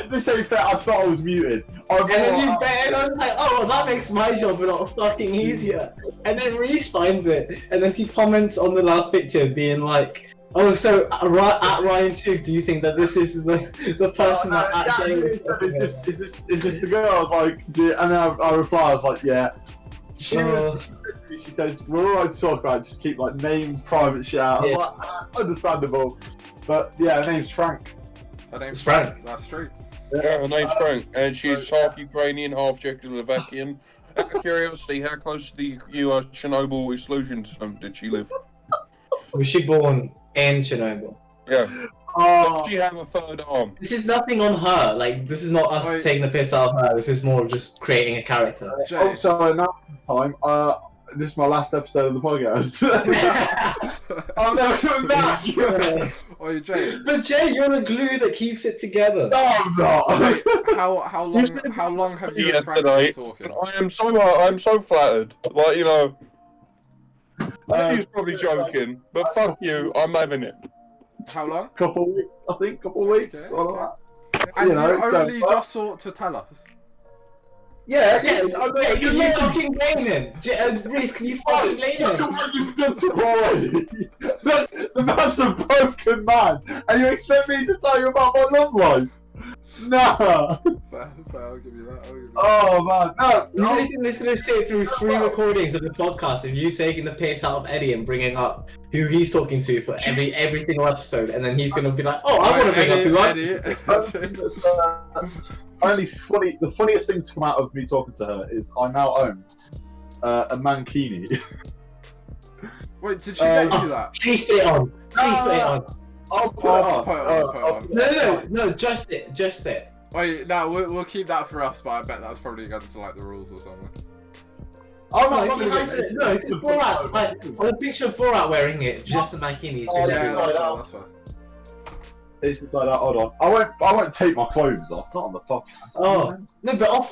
This ain't fair. I thought I was muted. And then you and I was like, oh, well, that makes my job a lot fucking easier. And then Reese finds it, and then he comments on the last picture, being like, oh, so at Ryan too, do you think that this is the person that actually? Is this the girl? I was like, and then I reply, I was like, yeah. She says, we're alright to talk about it, just keep like names, private shit out. I was like, that's understandable. But yeah, her name's Frank. Her name's Frank. That's true. Yeah, her name's Frank, and she's half Ukrainian, half Czechoslovakian. Out of curiosity, how close to the U.S. Chernobyl explosion did she live? Was she born in Chernobyl? Yeah. Does she have a third arm? This is nothing on her. Like, this is not us taking the piss out of her. This is more just creating a character. Also, announcement time. This is my last episode of the podcast. I'm never coming back. Oh, Jay. But Jay, you're the glue that keeps it together. No, I'm not. How long have you and Frank been talking? I'm so flattered. Like, you know, he's probably joking, but fuck you, I'm having it. How long? Couple of weeks, I think. Couple of weeks. Okay. And you only just sought to tell us. Yeah, You're not fucking blaming him. Reese, can you fucking blame him? Look at what you've done to him already. The man's a broken man, and you expect me to tell you about my love life? Nah. Fair, I'll give you that. Oh man, no. The only thing that's going to sit through 3 recordings of the podcast of you taking the piss out of Eddie and bringing up who he's talking to for every single episode, and then he's going to be like, oh, I want to bring up who The funniest thing to come out of me talking to her is I now own a mankini. Wait, did she get you that? Please put it on. Please put it on. I'll put it on. No, just it. Wait, no, we'll keep that for us, but I bet that's probably against like the rules or something. I'm No, not gonna get it. no, Borat's like on a picture of Borat wearing it, just the mankini. Oh, Yeah, that's fair. It's inside out. Hold on. I won't take my clothes off. Not on the podcast. Oh no, but off.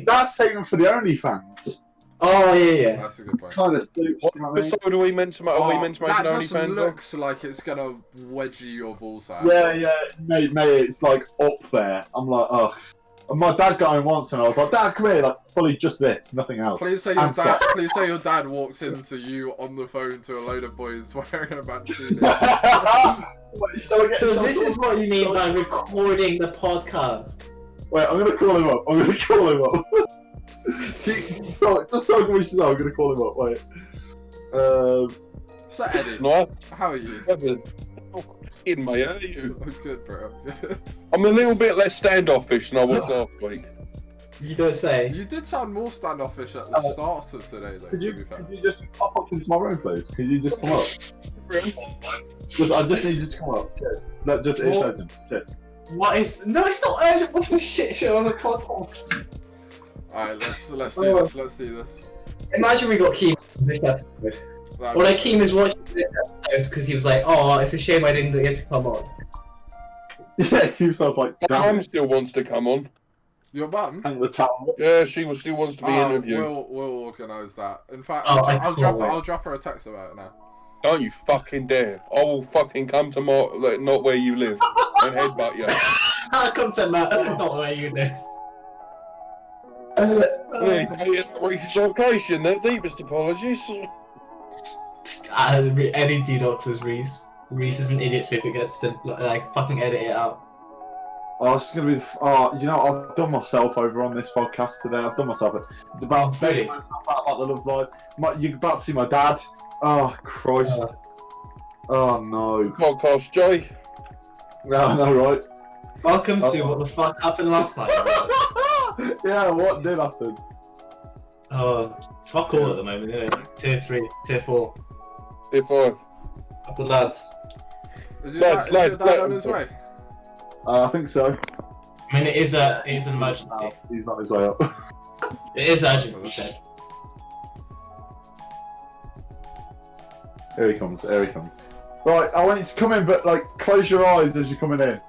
That's saving for the OnlyFans. Oh yeah. That's a good point. Kind of stupid. What episode are we meant to make? Are we meant to make an That just OnlyFans? looks like it's gonna wedge your balls out. Yeah, mate, it's like up there. I'm like, ugh. And my dad got in once, and I was like, Dad, come here, like fully just this, nothing else. Please say your dad walks into you on the phone to a load of boys wearing a mankini. So this is what you mean by recording the podcast. Wait, I'm gonna call him up. Just so I'm gonna call him up. Wait. So Eddie, No, how are you? in mate, how are you? I'm good, bro. Good. I'm a little bit less standoffish than I was last week. You don't say. You did sound more standoffish at the start of today, though. Could to be fair. you just pop up into my room, please? Could you just come up? I just need you to come up. Cheers. That just is urgent. Cheers. What is? No, it's not urgent. What's the shit show on the podcast? Alright, let's see this. Imagine we got Keem on this episode. Or like Keem is watching this episode because he was like, "Oh, it's a shame I didn't get to come on." Yeah, he sounds like. My mum still wants to come on. Your mum? And the towel. Yeah, she still wants to be interviewed. We'll organise that. In fact, Oh, I'll drop her a text about it now. Don't you fucking dare! I will fucking come to not where you live and headbutt you. I'll come to Matt, not where you live. Reese's location. Their deepest apologies. Any D-Doctors, Reese. Reese is an idiot, so if it gets to like fucking edit it out. Oh, it's gonna be. You know, I've done myself over on this podcast today. I've done myself. It's about Really? about the love life. You're about to see my dad. Oh Christ. Oh no. Podcast, Jay. Yeah, I know, right? Welcome to what the fuck happened last night. Yeah, what did happen? Oh, fuck all at the moment, isn't it? Tier 3, Tier 4. Tier 5. Up the lads. Is your dad on his way? I think so. I mean, it is an emergency. He's on his way up. It is urgent, you said. Here he comes. Here he comes. Right, I want you to come in, but like close your eyes as you're coming in.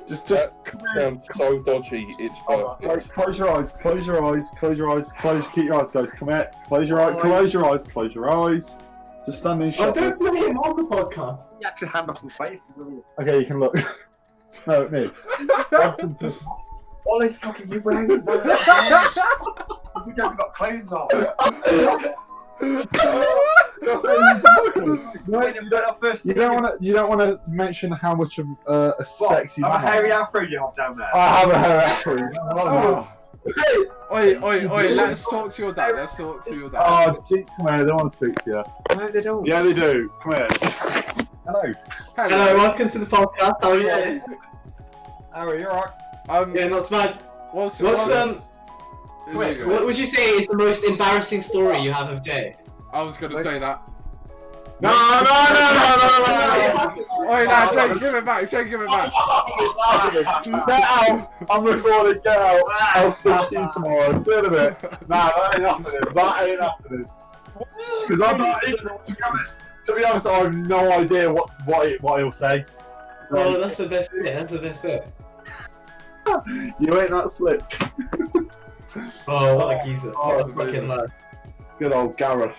Just come in. Sounds so dodgy. It's perfect. Like, close your eyes. Close your eyes. Close your eyes. Keep your eyes, guys. Come here. Close your eyes. Close your eyes. Close your eyes. Just stand in shot. don't play him on the podcast. You actually hand off your face. Okay, you can look. No, me. What the fuck are you wearing? You haven't got clothes on. You don't want to mention how much of a sexy Have a man. hairy afro you have down there. I have a hair afro. Oh. Oi, let's talk to your dad. Oh, gee, come here, they want to speak to you. No, they don't. Yeah, they do. Come here. Hello. Hello, welcome to the podcast. How are you? Harry, you're right. Yeah, not too bad. What's What would you say is the most embarrassing story you have of Jay? I was gonna say that. No. Oi, nah, Jay, give it back. Get out. I'm recording. Get out. I'll speak to you tomorrow. See you in a bit. Nah, that ain't happening. Because I'm not even. To be honest, I have no idea what he'll say. Well, that's the best bit. You ain't that slick. Oh, what a geezer. Oh, What a fucking lad. Good old Gareth.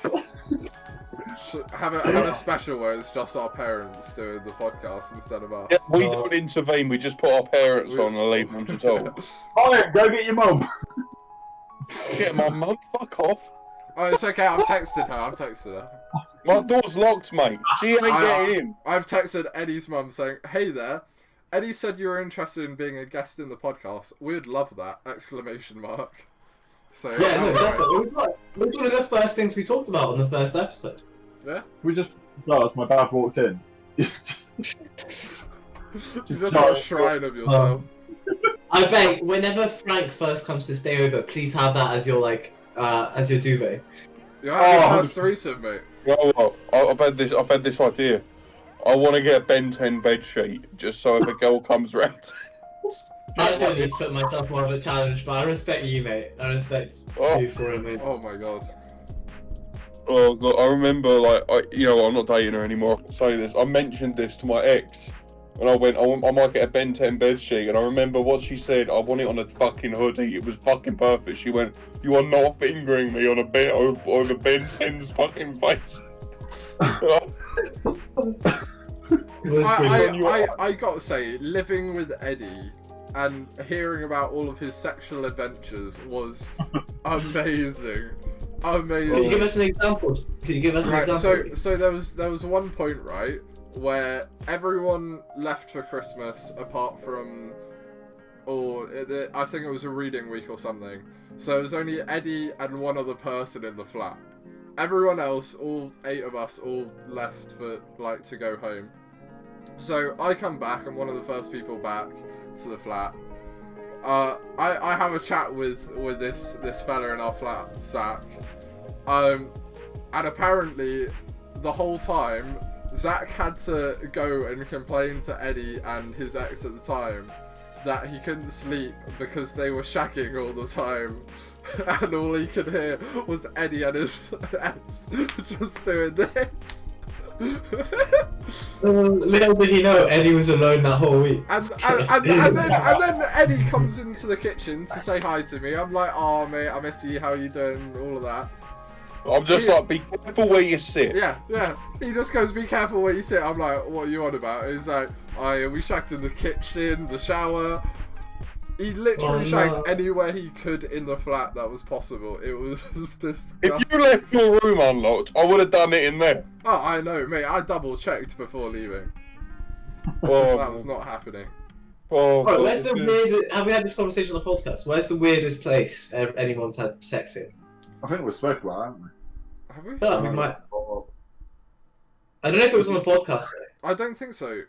Have a special where it's just our parents doing the podcast instead of us. Yeah, we don't intervene. We just put our parents on and leave them to talk. Oh, go get your mum. Get my mum. Fuck off. Oh, it's okay. I've texted her. My door's locked, mate. She ain't getting in. I've texted Eddie's mum saying, "Hey there. Eddie said you were interested in being a guest in the podcast. We'd love that!" Exclamation mark. So Yeah, no, definitely. It was one of the first things we talked about on the first episode. Yeah. We just. No, as my dad walked in. You just got a shrine of yourself. I beg, whenever Frank first comes to stay over, please have that as your as your duvet. You're having your first threesome, mate. You know what? I've had this idea. I want to get a Ben 10 bed sheet just so if a girl comes round. I don't need to put myself more of a challenge, but I respect you, mate. I respect you for it, mate. Oh my god. Oh god, I remember I'm not dating her anymore. I can say this. I mentioned this to my ex, and I went, I might get a Ben 10 bed sheet, and I remember what she said. I want it on a fucking hoodie. It was fucking perfect. She went, "You are not fingering me on a bed over Ben 10's fucking face." I gotta say, living with Eddie and hearing about all of his sexual adventures was amazing. Can you give us an example? So there was one point, right, where everyone left for Christmas apart from, I think it was a reading week or something. So it was only Eddie and one other person in the flat. Everyone else, all 8 of us, all left for to go home. So I come back, I'm one of the first people back to the flat. I have a chat with this fella in our flat, Zach. And apparently the whole time Zach had to go and complain to Eddie and his ex at the time that he couldn't sleep because they were shacking all the time, and all he could hear was Eddie and his ex just doing this. Little did he know Eddie was alone that whole week. And then Eddie comes into the kitchen to say hi to me. I'm like, "Oh mate, I miss you. How you doing?" All of that. I'm just like, "Be careful where you sit." Yeah. He just goes, "Be careful where you sit." I'm like, "What are you on about?" He's like, we shacked in the kitchen, the shower. He literally shacked anywhere he could in the flat that was possible. It was disgusting. If you left your room unlocked, I would have done it in there. Oh, I know, mate. I double checked before leaving. Oh, that was not happening. Oh, Right, where's the weirdest? Have we had this conversation on the podcast? Where's the weirdest place anyone's had sex in? I think we've spoken about it, haven't we? Have we? I feel like we might. I don't know if it was on the podcast. I don't think so.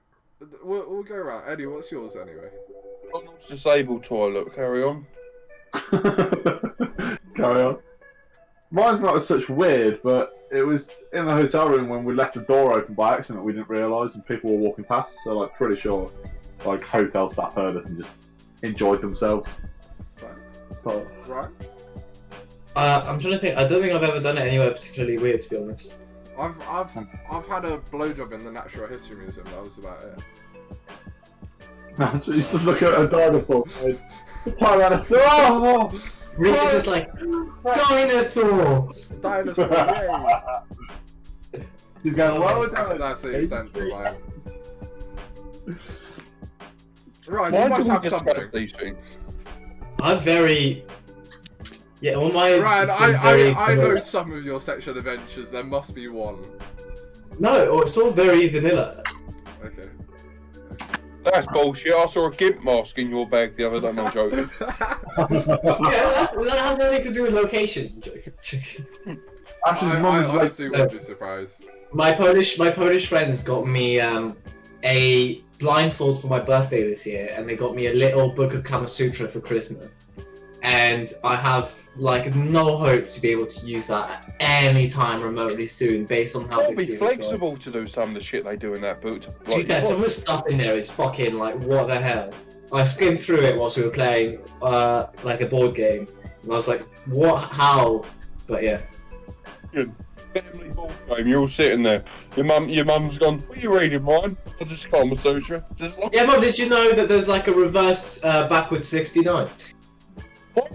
We'll go around. Eddie, what's yours anyway? McDonald's disabled toilet. Carry on. Carry on. Mine's not as such weird, but it was in the hotel room when we left the door open by accident. We didn't realise, and people were walking past. So, pretty sure, hotel staff heard us and just enjoyed themselves. Right. So, Right. I'm trying to think. I don't think I've ever done it anywhere particularly weird, to be honest. I've had a blowjob in the Natural History Museum. That was about it. You just look at a dinosaur. Tyrannosaur. Oh, Reese is just like dinosaur. Dinosaur. Yay! He's going, well That's the extent of mine. Right, Why you must do we have discuss something. these things? I'm very. Yeah, all my. Ryan, it's been very I know vanilla. some of your sexual adventures. There must be one. No, it's all very vanilla. Okay. That's bullshit. I saw a gimp mask in your bag the other day. No, I'm joking. Yeah, that has nothing to do with location. Ash's I mum's like, honestly wouldn't be surprised. My Polish friends got me a blindfold for my birthday this year, and they got me a little book of Kama Sutra for Christmas. And I have like no hope to be able to use that at any time remotely soon, based on how It'll be this year is flexible to do some of the shit they do in that boot. going. To be fair, some of the stuff in there is fucking like, what the hell? I skimmed through it whilst we were playing like a board game, and I was like, what? How? But yeah. Family board game. You're all sitting there. Your mum's gone. What are you reading, Ryan? I just Kama Sutra. Just like, Yeah, Mum, did you know that there's like a reverse backwards 69? what?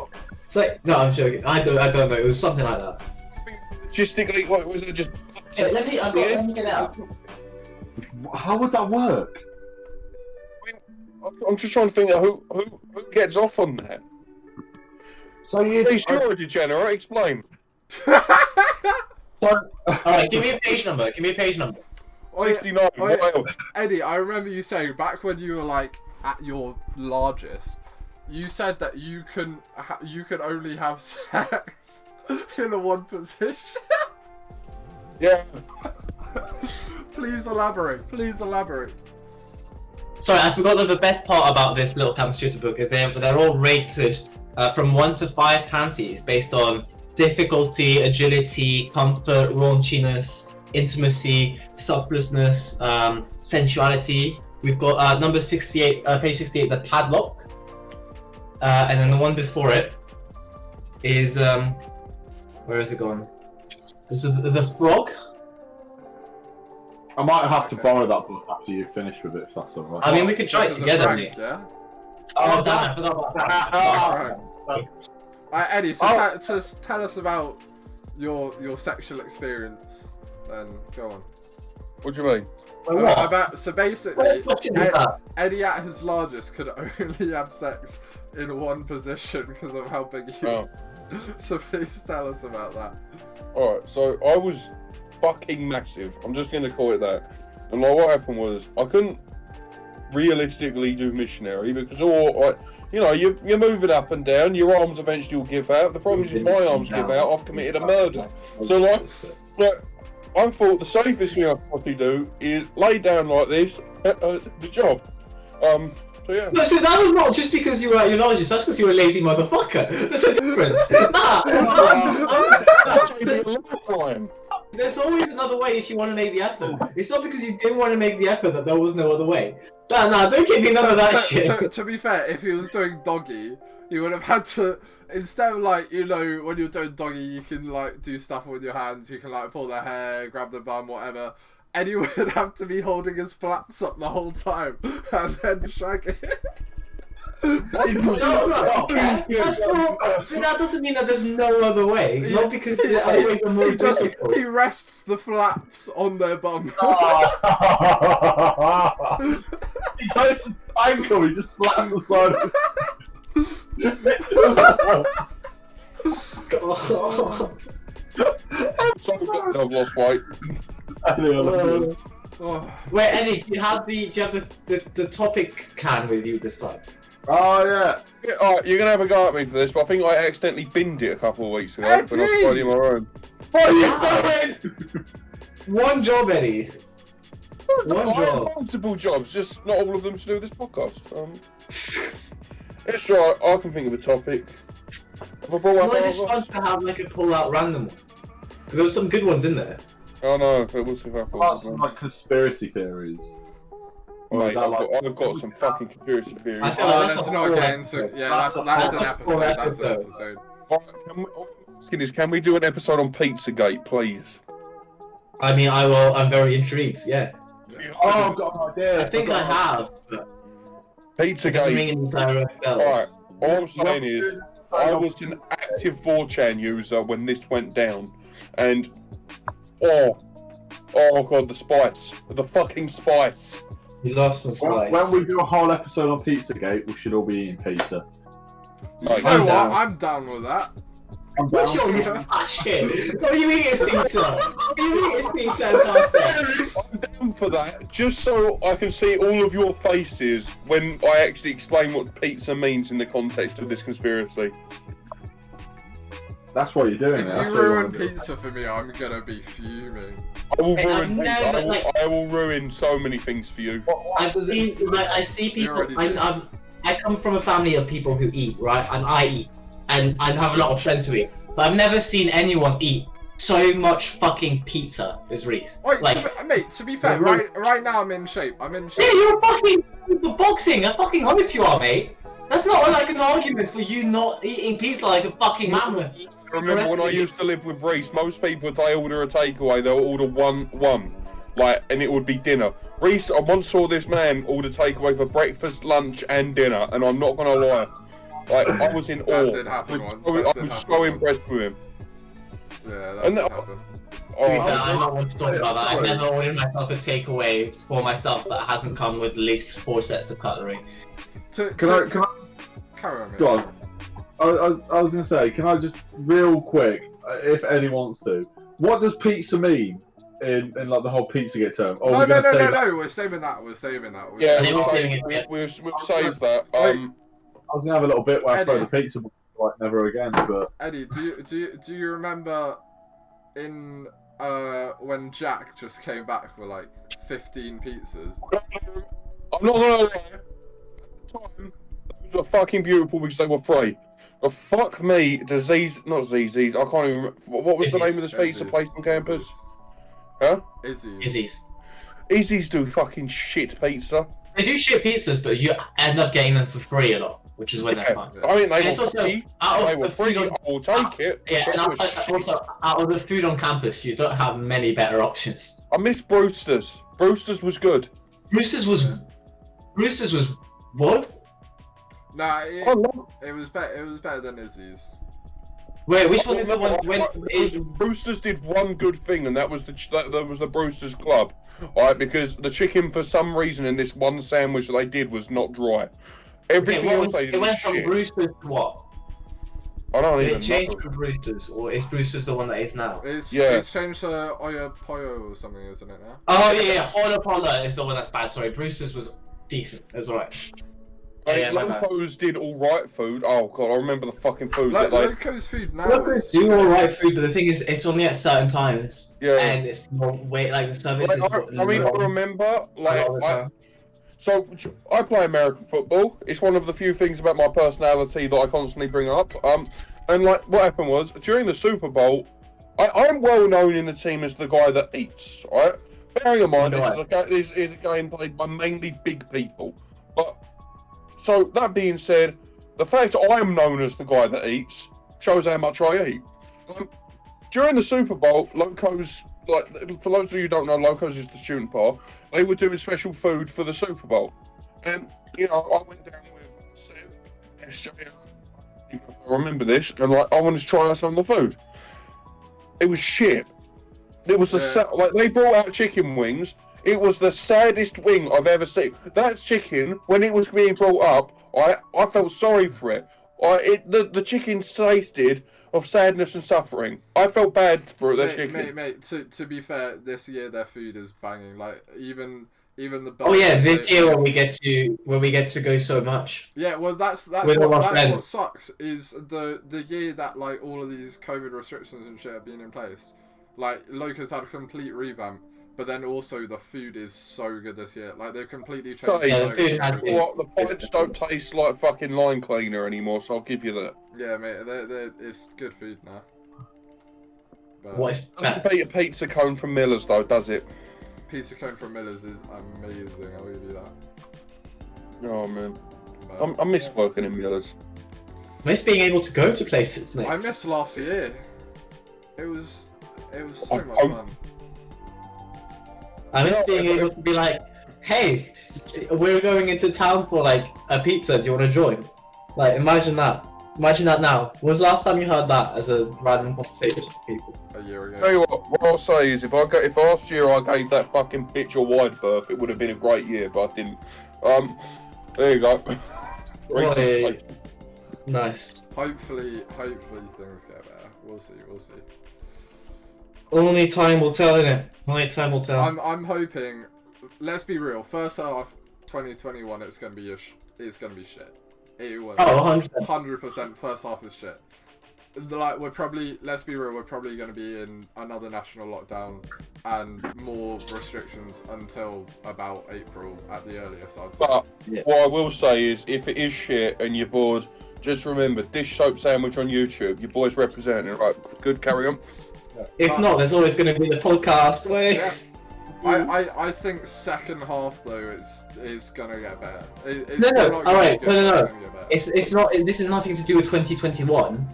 It's like, no, I'm joking. I don't know. It was something like that. Logistically, what was it? Just. Yeah, let me get it out. how would that work? I'm just trying to think of who gets off on that. So you. Please, you're a degenerate. Explain. Alright, give me a page number. Give me a page number. 69. Oh, yeah. What else? Eddie, I remember you saying back when you were like at your largest, you said that you can only have sex in a one position. Yeah. Please elaborate. Please elaborate. Sorry, I forgot that the best part about this little Kama Sutra book is they're all rated from 1 to 5 panties based on difficulty, agility, comfort, raunchiness, intimacy, selflessness, sensuality. We've got number 68, page 68, the padlock, and then the one before it is where is it going? This is the frog. I might have to borrow that book after you finish with it, if that's alright. I mean, we could try it Because of together, Frank, mate. yeah. Oh, damn! I forgot about that. Alright. Eddie, so tell us about your sexual experience. Then go on. What do you mean? So basically, Eddie at his largest could only have sex in one position because of how big he Oh. is. So please tell us about that. Alright, so I was fucking massive. I'm just gonna call it that. And like, what happened was I couldn't realistically do missionary because you're moving up and down. Your arms eventually will give out. The problem is if my arms give out, I've committed a murder. So like I thought the safest thing I could probably do is lay down like this. The job. So yeah. No, so that was not just because you were at your largest, that's because you were a lazy motherfucker. There's a difference. There's always another way if you want to make the effort. It's not because you didn't want to make the effort that there was no other way. Nah, don't give me none of that shit. To be fair, if he was doing doggy, he would have had to, instead of like, you know, when you're doing doggy, you can like do stuff with your hands, you can like pull their hair, grab the bum, whatever. And you would have to be holding his flaps up the whole time and then shag it. That doesn't mean that there's no other way. Not because the other ways are more difficult. He rests the flaps on their bum. He goes to ankle, he just slams the side of I've lost weight. Oh. Wait, Eddie, do you have the topic can with you this time? Oh, yeah. Alright, you're gonna have a go at me for this, but I think I accidentally binned it a couple of weeks ago when I was playing my own. What are you doing? One job, Eddie. One I have job. multiple jobs, just not all of them to do with this podcast. It's alright, I can think of a topic. Have I brought Well, one it's just fun to have like a pull-out random one. Because there's some good ones in there. Oh no, it was if I About some like conspiracy theories. Mate, I've got some fucking conspiracy theories. I feel like Let's not get into. Yeah, that's an episode. That's an episode. Skinnies, can we do an episode on Pizzagate, please? I mean, I will. I'm very intrigued. Yeah. Oh, I've got an idea. I think I have. But it doesn't ring Pizzagate. any direct bells. Alright, all I'm saying is, I was an active 4chan user when this went down, and oh god, the spice, the fucking spice. You love some spice. When we do a whole episode on Pizzagate, we should all be eating pizza. Like, You know what? down. I'm down with that. What's your shit? What do you mean it's pizza? What do you mean it's pizza and pasta? I'm down for that, just so I can see all of your faces when I actually explain what pizza means in the context of this conspiracy. That's what you're doing. If That's you what ruin wanna do. pizza for me, I'm gonna be fuming. I will Hey, I've ruin. never, like- I will ruin so many things for you. I've seen, like, I see people. already did. I come from a family of people who eat, right? And I eat, and I have a lot of friends who eat. But I've never seen anyone eat so much fucking pizza as Reese. Wait, Like, mate. To be fair, right now I'm in shape. I'm in shape. yeah, you're fucking for boxing. I fucking hope you are, mate. That's not like an argument for you not eating pizza like a fucking mammoth. Remember when I used to live with Reese, most people, if they order a takeaway, they'll order one, like, and it would be dinner. Reese, I once saw this man order takeaway for breakfast, lunch, and dinner, and I'm not gonna lie, like, I was in That awe. did happen once. I That was did so happen impressed with him. Yeah, that And did that- happen. To be Oh, fair, I'm not one to talk about that. I've never ordered myself a takeaway for myself that hasn't come with at least 4 sets of cutlery. Can I Carry on, mate. go on? I was gonna say, can I just real quick, if Eddie wants to, what does pizza mean in like the whole Pizzagate term? Oh, No, we're no, gonna no, say no, that- no. We're saving that. We're saving that. We're yeah, And saving it was that. doing it, we'll save that. I was gonna have a little bit where I throw Eddie. the pizza like never again, but Eddie, do you remember in when Jack just came back with like 15 pizzas? I'm not gonna lie. Time, those were fucking beautiful because they were free. But fuck me, disease, not ZZ's, I can't even remember. What was the name of this pizza place on campus? Huh? Izzy. Izzy's. Izzy's do fucking shit pizza. They do shit pizzas, but you end up getting them for free a lot, which is when they're Yeah. fun. I mean, they It's were also free. out They of were the free. food I on, will take it. yeah, but and it was also shit. out of the food on campus, you don't have many better options. I miss Brewster's. Brewster's was good. Roosters was what? Nah, I love it was better. It was better than Izzy's. Wait, which one is the one when Brewster's did one good thing, and that was the Brewster's Club, alright? Because the chicken, for some reason, in this one sandwich that they did was not dry. Everything else they did it was went from shit. Roosters to what? I don't Did even it change know. from Roosters, or is Roosters the one that is now? Yeah. It's changed to Oya Poyo or something, isn't it now? Oh yeah, Hola Pola is the one that's bad. Sorry, Roosters was decent. It was alright. Yeah, my bad. Locos did alright food. Oh god, I remember the fucking food that they. Loco's food now Locals is... do alright food, but the thing is, it's only at certain times, Yeah. and it's not wait like the service is. I mean, I remember, like, all the time. so I play American football. It's one of the few things about my personality that I constantly bring up. And like, what happened was during the Super Bowl, I'm well known in the team as the guy that eats. Right? Bearing in mind, this is a game played by mainly big people. But so that being said, the fact I'm known as the guy that eats shows how much I eat. During the Super Bowl, Locos, like, for those of you who don't know, Locos is the student bar. They were doing special food for the Super Bowl, and you know, I went down with SJ. I remember this, and like, I wanted to try out some of the food. It was shit. It was like they brought out chicken wings. It was the saddest wing I've ever seen. That chicken, when it was being brought up, I felt sorry for it. The chicken tasted of sadness and suffering. I felt bad for the chicken. Mate, to be fair, this year their food is banging. Like, even the... Oh yeah, this year when we get to go so much. Yeah, well, that's With all our what friends. sucks is the year that like all of these COVID restrictions and shit have been in place. Like, Locos had a complete revamp, but then also the food is so good this year. Like, they've completely changed. So, Yeah, the Locos food and has everything. been- What, the pints don't taste like fucking line cleaner anymore, so I'll give you that. Yeah, mate, it's good food now. But What is Doesn't beat a pizza cone from Miller's though, does it? pizza cone from Miller's is amazing. I'll give you that. Oh man, But, I miss working in Miller's. I miss being able to go to places, mate. I missed last year. It was so much Oh. fun. I miss Yeah, being able to be like, hey, we're going into town for like a pizza. Do you want to join? Like, imagine that. Imagine that now. When was the last time you heard that as a random conversation with people? A year Tell ago. you what I'll say is if last year I gave that fucking bitch a wide berth, it would have been a great year, but I didn't. There you go. Boy. Nice. Hopefully things get better. We'll see. Only time will tell, innit? Only time will tell. I'm hoping. Let's be real. First half 2021, it's gonna be shit. It will. Oh, 100%. 100% first half is shit. Like let's be real, we're probably going to be in another national lockdown and more restrictions until about April at the earliest, I'd say. But Yeah. what I will say is, if it is shit and you're bored, just remember, dish soap sandwich on YouTube. Your boys representing, right? Good, carry on. If not, there's always going to be the podcast. Wait. Yeah. I think second half though it's gonna get better. It's No, still not gonna alright, be good, no. it's gonna get better. It's not. This is nothing to do with 2021.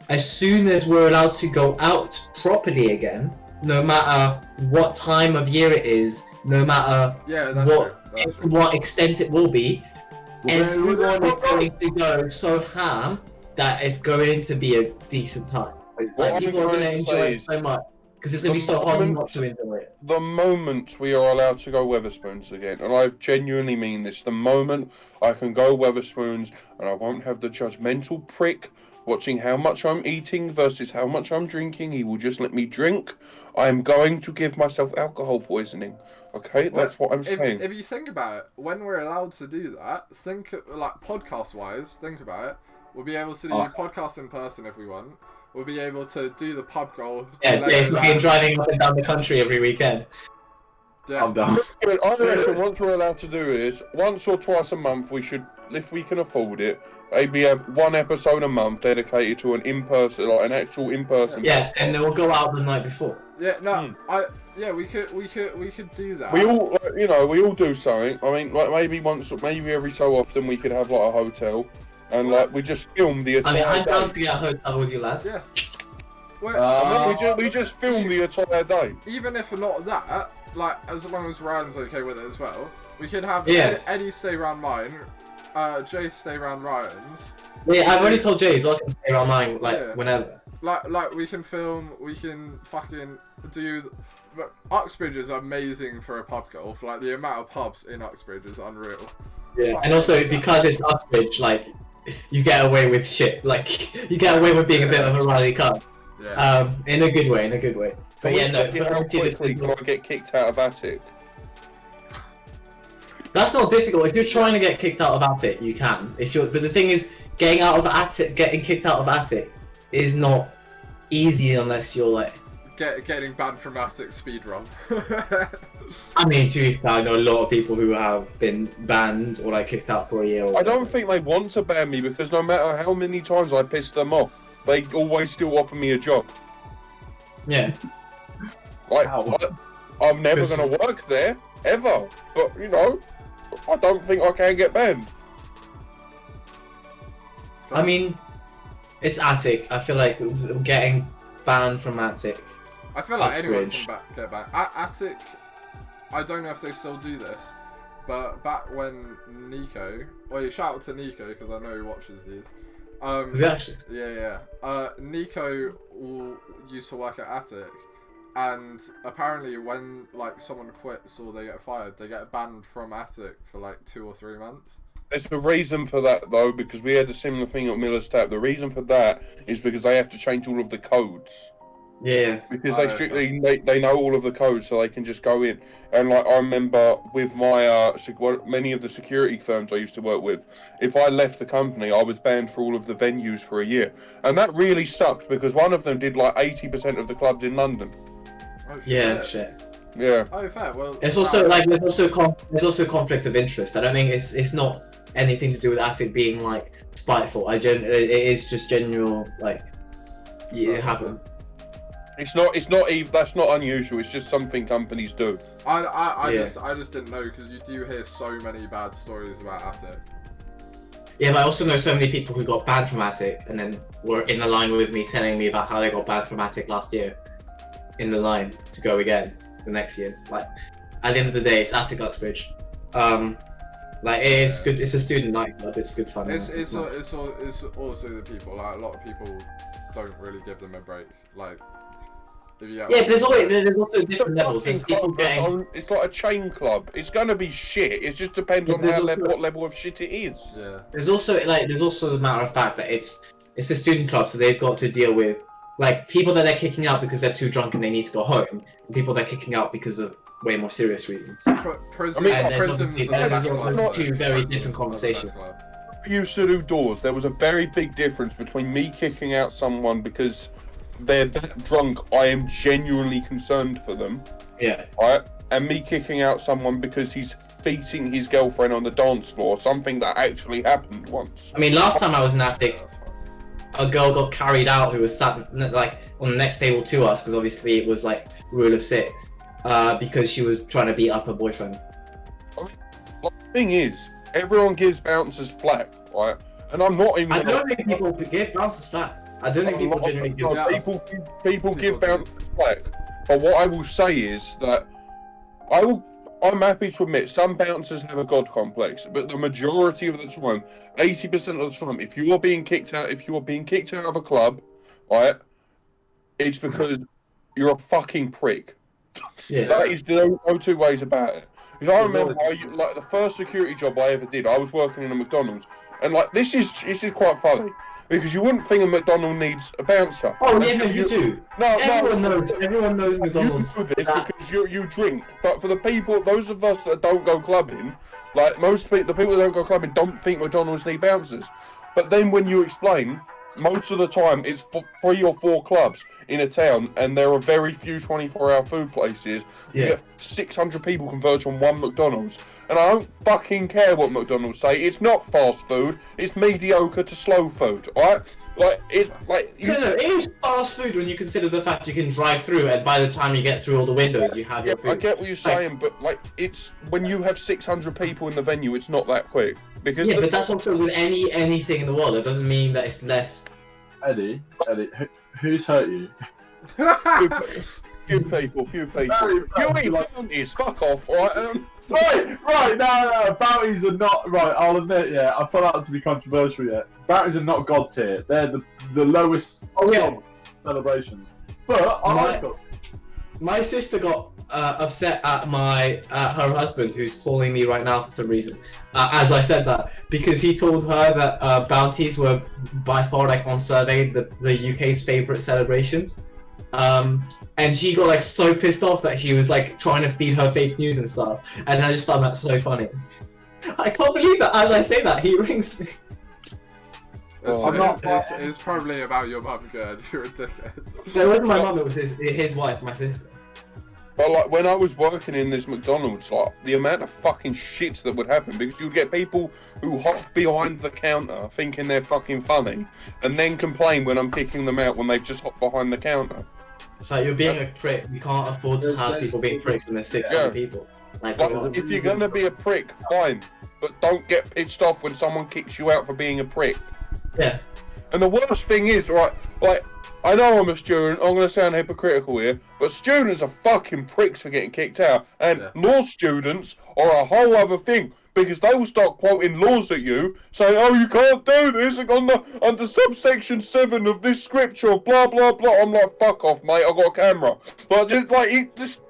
As soon as we're allowed to go out properly again, no matter what time of year it is, no matter Yeah, that's what true. That's to true. what extent it will be, Well, everyone is going to go so ham that it's going to be a decent time. What Like, I'm people are going to trying to enjoy say it is, so much because it's going to be the so hard moment- not to enjoy it. the moment we are allowed to go Weatherspoons again, and I genuinely mean this, the moment I can go Weatherspoons and I won't have the judgmental prick watching how much I'm eating versus how much I'm drinking, he will just let me drink, I'm going to give myself alcohol poisoning. Okay, that's what I'm saying. If you think about it, when we're allowed to do that, think like podcast wise, think about it. We'll be able to do podcasts in person if we want. We'll be able to do the pub golf. Yeah, Legoland. fucking driving up and down the country every weekend. Yeah. I'm done. I reckon once we're allowed to do this, once or twice a month, we should, if we can afford it, maybe have one episode a month dedicated to an in-person, like an actual in-person. Yeah, and then we'll go out the night before. Yeah, no, we could do that. We all, we all do something. I mean, like maybe every so often we could have like a hotel, and like we just film the I mean, entire I'm down day. to get a hotel with you lads. Yeah. Well, We just film the entire day. even if not that, like as long as Ryan's okay with it as well, we could have Yeah. Eddie stay around mine, Jay stay around Ryan's. Yeah, I've already told Jay, so I can stay around mine, like, Yeah. whenever. Like we can film, we can fucking do. But Uxbridge is amazing for a pub golf. Like the amount of pubs in Uxbridge is unreal. Yeah, and also because it's Uxbridge, like, you get away with shit. Like, you get away with being a bit of a rally cunt. Yeah. In a good way. But yeah, no, How obviously quickly can I get kicked out of Attic? that's not difficult. If you're trying to get kicked out of Attic, you can. But the thing is, getting kicked out of Attic is not easy unless you're like. Getting banned from Attic speedrun. I mean, to be fair, I know a lot of people who have been banned or like kicked out for a year. Or I don't think they want to ban me because no matter how many times I piss them off, they always still offer me a job. Yeah. Like, Ow. I'm never going to work there, ever. But, I don't think I can get banned. I mean, it's Attic. I feel like getting banned from Attic. I feel like anyone Uxbridge. can get banned. Attic, I don't know if they still do this, but back when Nico, shout out to Nico because I know he watches these. Is it actually? Yeah. Nico used to work at Attic, and apparently when like someone quits or they get fired, they get banned from Attic for like 2 or 3 months. There's a reason for that, though, because we had a similar thing at Miller's Tap. The reason for that is because they have to change all of the codes. Yeah. Because Oh, they strictly, they know all of the codes, so they can just go in. And like I remember with my many of the security firms I used to work with, if I left the company, I was banned for all of the venues for a year, and that really sucked because one of them did like 80% of the clubs in London. Oh shit. Yeah. Shit. Yeah. Oh fair. Well. It's also like there's also conflict of interest. I don't think it's not anything to do with Attic being like spiteful. It is just general like it happened. It's not even, that's not unusual. It's just something companies do. I Yeah. just didn't know because you do hear so many bad stories about Attic. Yeah, but I also know so many people who got banned from Attic and then were in the line with me telling me about how they got banned from Attic last year. In the line to go again the next year. Like, at the end of the day, it's Attic Uxbridge. Like, it's good. It's a student nightclub. It's good fun. It's also the people. Like, a lot of people don't really give them a break. Like, if you have Yeah, there's also different levels. There's Fucking people club that's getting. on- it's like a chain club. It's gonna be shit. It just depends on There's how also- what level of shit it is. Yeah. There's also the matter of fact that it's a student club, so they've got to deal with like people that they're kicking out because they're too drunk and they need to go home, and people they're kicking out because of way more serious reasons. Prison, I mean, And there's prisons obviously- are the there's best also clubs, two though. very Prisons different are the conversations. best clubs. We used to do doors. There was a very big difference between me kicking out someone because they're that drunk I am genuinely concerned for them, Yeah. right? And me kicking out someone because he's beating his girlfriend on the dance floor, something that actually happened once. I mean, last time I was in Attic, Yeah, that's fine. a girl got carried out who was sat like on the next table to us because obviously it was like rule of six, because she was trying to beat up her boyfriend. Like, the thing is, everyone gives bouncers flack, right? And I'm not even. I don't think people give bouncers flat. I don't think people genuinely give. No, Yeah. people give do. bouncers flack. But what I will say is that I'm happy to admit some bouncers have a god complex, but the majority of the time, 80% of the time, if you are being kicked out of a club, right, it's because you're a fucking prick. Yeah. That is no two ways about it. Because I remember, like the first security job I ever did, I was working in a McDonald's, and like this is quite funny because you wouldn't think a McDonald's needs a bouncer. Oh yeah, Until no, you do. No, Everyone no. knows. Everyone knows McDonald's. You know this that- because you drink, but for the people, those of us that don't go clubbing, like most people, the people that don't go clubbing don't think McDonald's need bouncers. But then when you explain, most of the time it's 3 or 4 clubs in a town, and there are very few 24-hour food places. You Yeah. get 600 people converge on one McDonald's, and I don't fucking care what McDonald's say. It's not fast food. It's mediocre to slow food. Alright, like it's like you. No, it is fast food when you consider the fact you can drive through, and by the time you get through all the windows, you have Yeah, your food. I get what you're saying, but like it's when you have 600 people in the venue, it's not that quick because Yeah, but that's also with anything in the world. It doesn't mean that it's less. Eddie, who's hurt you? few people. Very You eat like- bounties, fuck off, alright? Right, no, bounties are not right. I'll admit, yeah, I put out to be controversial yet. Bounties are not god tier. They're the lowest celebrations. But I like them. My sister got upset at her husband, who's calling me right now for some reason, as I said that, because he told her that bounties were by far, like on survey, the UK's favourite celebrations. And she got like so pissed off that she was like trying to feed her fake news and stuff, and I just found that so funny. I can't believe that as I say that he rings me. It's probably about your mum going, you're a dickhead. It wasn't my mum, it was his wife, my sister. But like when I was working in this McDonald's, like the amount of fucking shit that would happen because you'd get people who hop behind the counter thinking they're fucking funny, and then complain when I'm kicking them out when they've just hopped behind the counter. It's like you're being a prick. We can't afford to have people being pricks when there's 600 people. Like, Like if you're gonna be a prick, fine, but don't get pissed off when someone kicks you out for being a prick. yeah. And the worst thing is, right, like, I know I'm a student, I'm going to sound hypocritical here, but students are fucking pricks for getting kicked out, and law students are a whole other thing, because they will start quoting laws at you, saying, oh, you can't do this, under subsection 7 of this scripture of blah, blah, blah. I'm like, fuck off, mate, I've got a camera. But just, like, it just...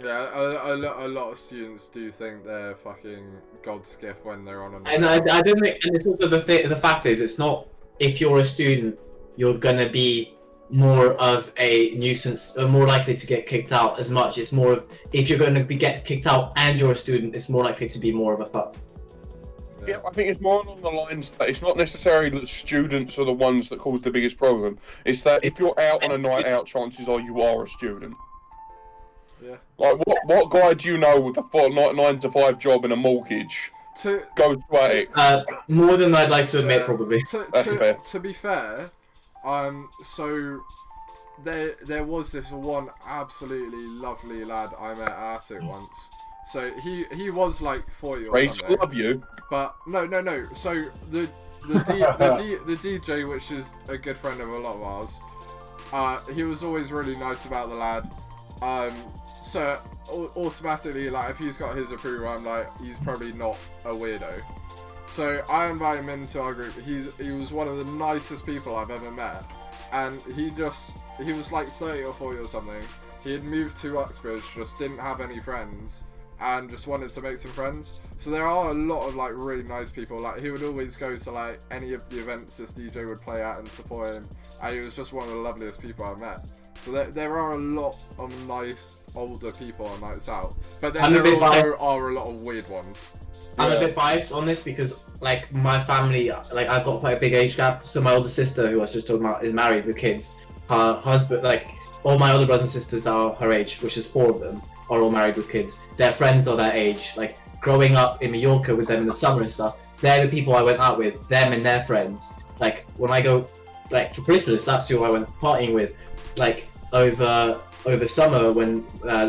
Yeah, a lot of students do think they're fucking god skiff when they're on a And I don't think, and it's also the fact is, it's not, if you're a student, you're gonna be more of a nuisance, or more likely to get kicked out as much. It's more of, if you're gonna get kicked out and you're a student, it's more likely to be more of a fuss. Yeah, I think it's more along the lines that it's not necessarily that students are the ones that cause the biggest problem. It's that if you're out on a night out, chances are you are a student. Yeah. Like, what guy do you know with a 9 to 5 job and a mortgage goes to attic? More than I'd like to admit, probably. That's fair. To be fair, so there was this one absolutely lovely lad I met at Attic once, So he was like 40 or Grace, I something. love you. But no. So the DJ, which is a good friend of a lot of ours, he was always really nice about the lad. So automatically, like, if he's got his approval, I'm like, he's probably not a weirdo. So I invite him into our group. He was one of the nicest people I've ever met, and he was like 30 or 40 or something. He had moved to Uxbridge, just didn't have any friends, and just wanted to make some friends. So there are a lot of like really nice people. Like, he would always go to like any of the events this DJ would play at and support him, and he was just one of the loveliest people I've met. So there are a lot of nice older people on nights out, but then there also are a lot of weird ones. I'm a bit biased on this because, like, my family, like, I've got quite a big age gap. So my older sister, who I was just talking about, is married with kids. Her husband, like, all my older brothers and sisters are her age, which is 4 of them, are all married with kids. Their friends are their age. Like, growing up in Mallorca with them in the summer and stuff, they're the people I went out with, them and their friends. Like, when I go, like, for Christmas, that's who I went partying with. Like, over summer, when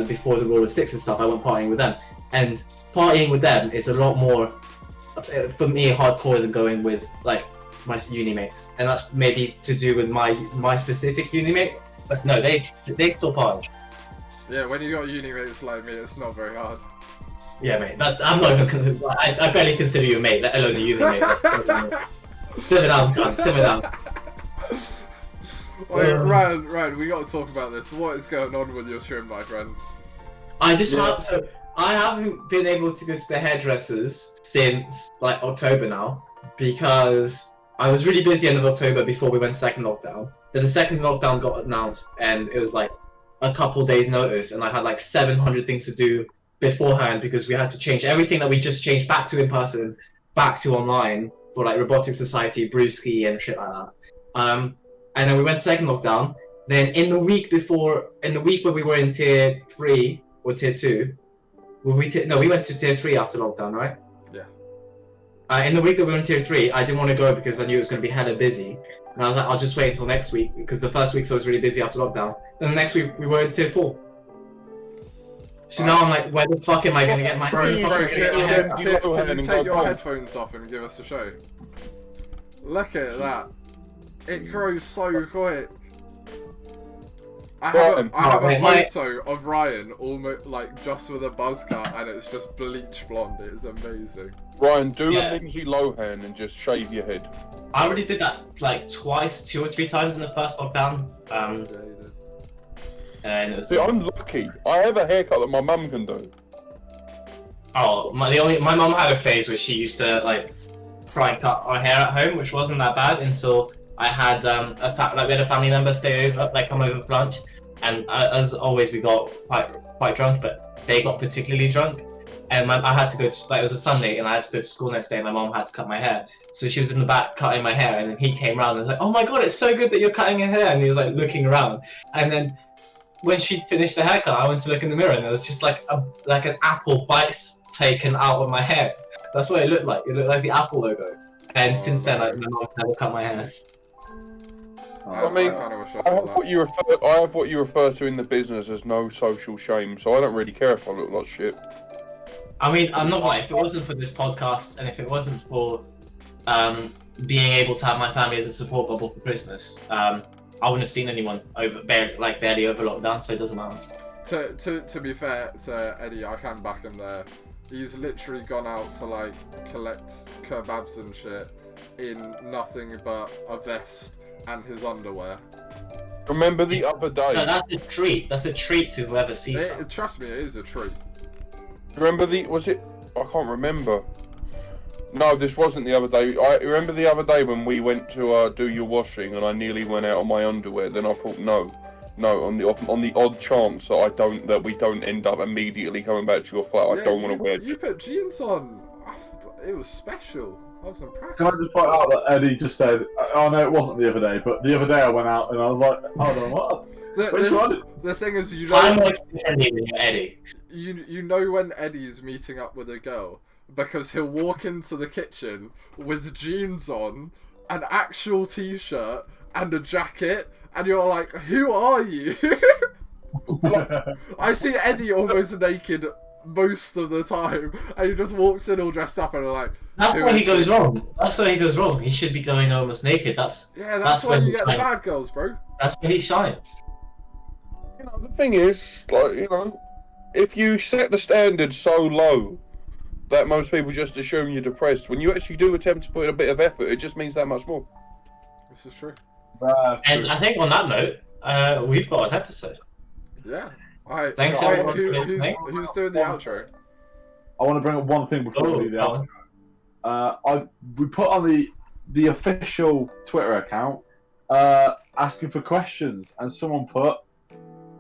before the Rule of 6 and stuff, I went partying with them. And partying with them is a lot more, for me, hardcore than going with like my uni mates, and that's maybe to do with my specific uni mates. But no, they still party. Yeah, when you got uni mates like me, it's not very hard. Yeah, mate. I'm not even. I barely consider you a mate, let alone a uni mate. Simmer down, cunt. Simmer down. Wait, Ryan, we got to talk about this. What is going on with your trim, my friend? I haven't been able to go to the hairdressers since like October now, because I was really busy end of October before we went second lockdown. Then the second lockdown got announced, and it was like a couple days notice, and I had like 700 things to do beforehand because we had to change everything that we just changed back to in person, back to online for like Robotic Society, Brewski, and shit like that. And then we went second lockdown. Then in the week where we were in tier 3 or tier 2. We went to tier 3 after lockdown, right? Yeah. In the week that we were in tier 3, I didn't want to go because I knew it was going to be hella busy. And I was like, I'll just wait until next week, because the first week I was really busy after lockdown. Then the next week we were in tier 4. So now I'm like, where the fuck am I going to get my Can you take your home? headphones off and give us a show? Look at that. It grows so quick. I have a photo of Ryan almost like just with a buzz cut, and it's just bleach blonde. It is amazing. Ryan, do a Lindsay Lohan and just shave your head. I already did that like twice, 2 or 3 times in the first lockdown. Yeah, you did. And it was. See, I'm lucky. I have a haircut that my mum can do. Oh, my mum had a phase where she used to like try and cut our hair at home, which wasn't that bad until I had we had a family member stay over, like come over for lunch, and as always we got quite drunk, but they got particularly drunk, and I had to go to, like, it was a Sunday, and I had to go to school next day, and my mom had to cut my hair. So she was in the back cutting my hair, and then he came around and was like, "Oh my god, it's so good that you're cutting your hair," and he was like looking around, and then when she finished the haircut, I went to look in the mirror, and there was just like an apple bite taken out of my hair. That's what it looked like. It looked like the Apple logo. And since then, my mom never cut my hair. I mean, I have what you refer to in the business as no social shame, so I don't really care if I look like shit. I mean, I'm not lying. If it wasn't for this podcast, and if it wasn't for being able to have my family as a support bubble for Christmas, I wouldn't have seen anyone barely over lockdown, so it doesn't matter. To be fair to Eddie, I can back him there. He's literally gone out to like collect kebabs and shit in nothing but a vest and his underwear. Remember the other day? No, that's a treat. That's a treat to whoever sees that. Trust me, it is a treat. Remember I can't remember. No, this wasn't the other day. I remember the other day when we went to do your washing and I nearly went out on my underwear. Then I thought, no, on the odd chance that we don't end up immediately coming back to your flat, I don't want to wear. You put jeans on. It was special. I was impressed. Can I just point out that Eddie just said, "Oh no, it wasn't the other day," but the other day I went out and I was like, "Hold on, what? Which one?" The thing is, I'm more excited than Eddie. You know when Eddie's meeting up with a girl because he'll walk into the kitchen with jeans on, an actual t-shirt, and a jacket, and you're like, "Who are you?" I see Eddie almost naked most of the time, and he just walks in all dressed up and like. That's who where he is goes she? wrong. That's where he goes wrong. He should be going almost naked. That's That's why when you he get the shines. bad girls, bro. That's where he shines. You know, the thing is, like, you know, if you set the standard so low that most people just assume you're depressed, when you actually do attempt to put in a bit of effort, it just means that much more. This is true. And I think on that note, we've got an episode. Yeah. Alright. Thanks, Wait, everyone, for listening. who's doing the outro? I want to bring up one thing before we do the go outro. We put on the official Twitter account asking for questions, and someone put,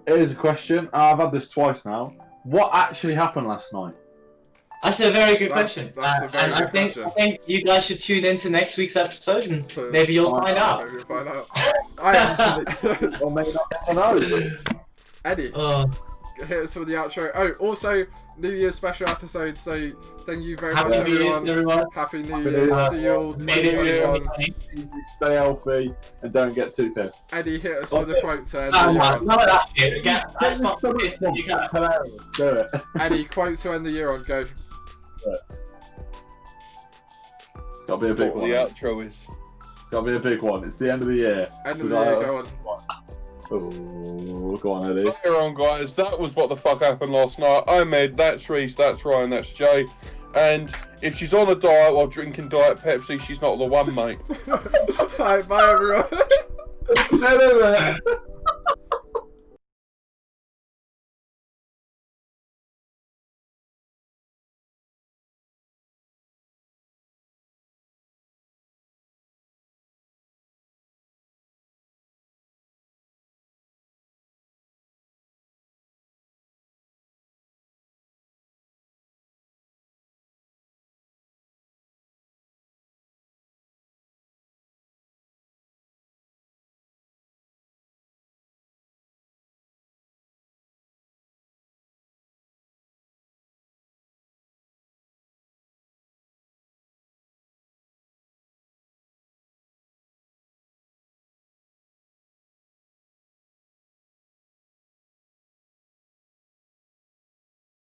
"Here's a question. I've had this twice now. What actually happened last night?" That's a very good That's question. a very and good I think question. I think you guys should tune into next week's episode, and True. maybe you'll find out. Maybe you'll find out. Alright. Or maybe not. I don't know. Eddie, hit us for the outro. Oh, also, New Year's special episode, so thank you very much, Happy New Year's, everyone. everyone. Happy New Happy Year. New Year. See you all Made it 2021. Stay healthy and don't get too pissed. Eddie, hit us with a quote to end No, the year no, on. none of that shit. Get That's the not stomach it. pump. You can't. It's hilarious. Do it. Eddie, quote to end the year on, go. Gotta be a big What one. the outro is. Gotta be a big one. It's the end of the year. End of the year, go on. Oh, go on, Eddie. Here on, guys, that was what the fuck happened last night. I'm Ed, that's Reese, that's Ryan, that's Jay. And if she's on a diet while drinking Diet Pepsi, she's not the one, mate. Alright, bye everyone. No.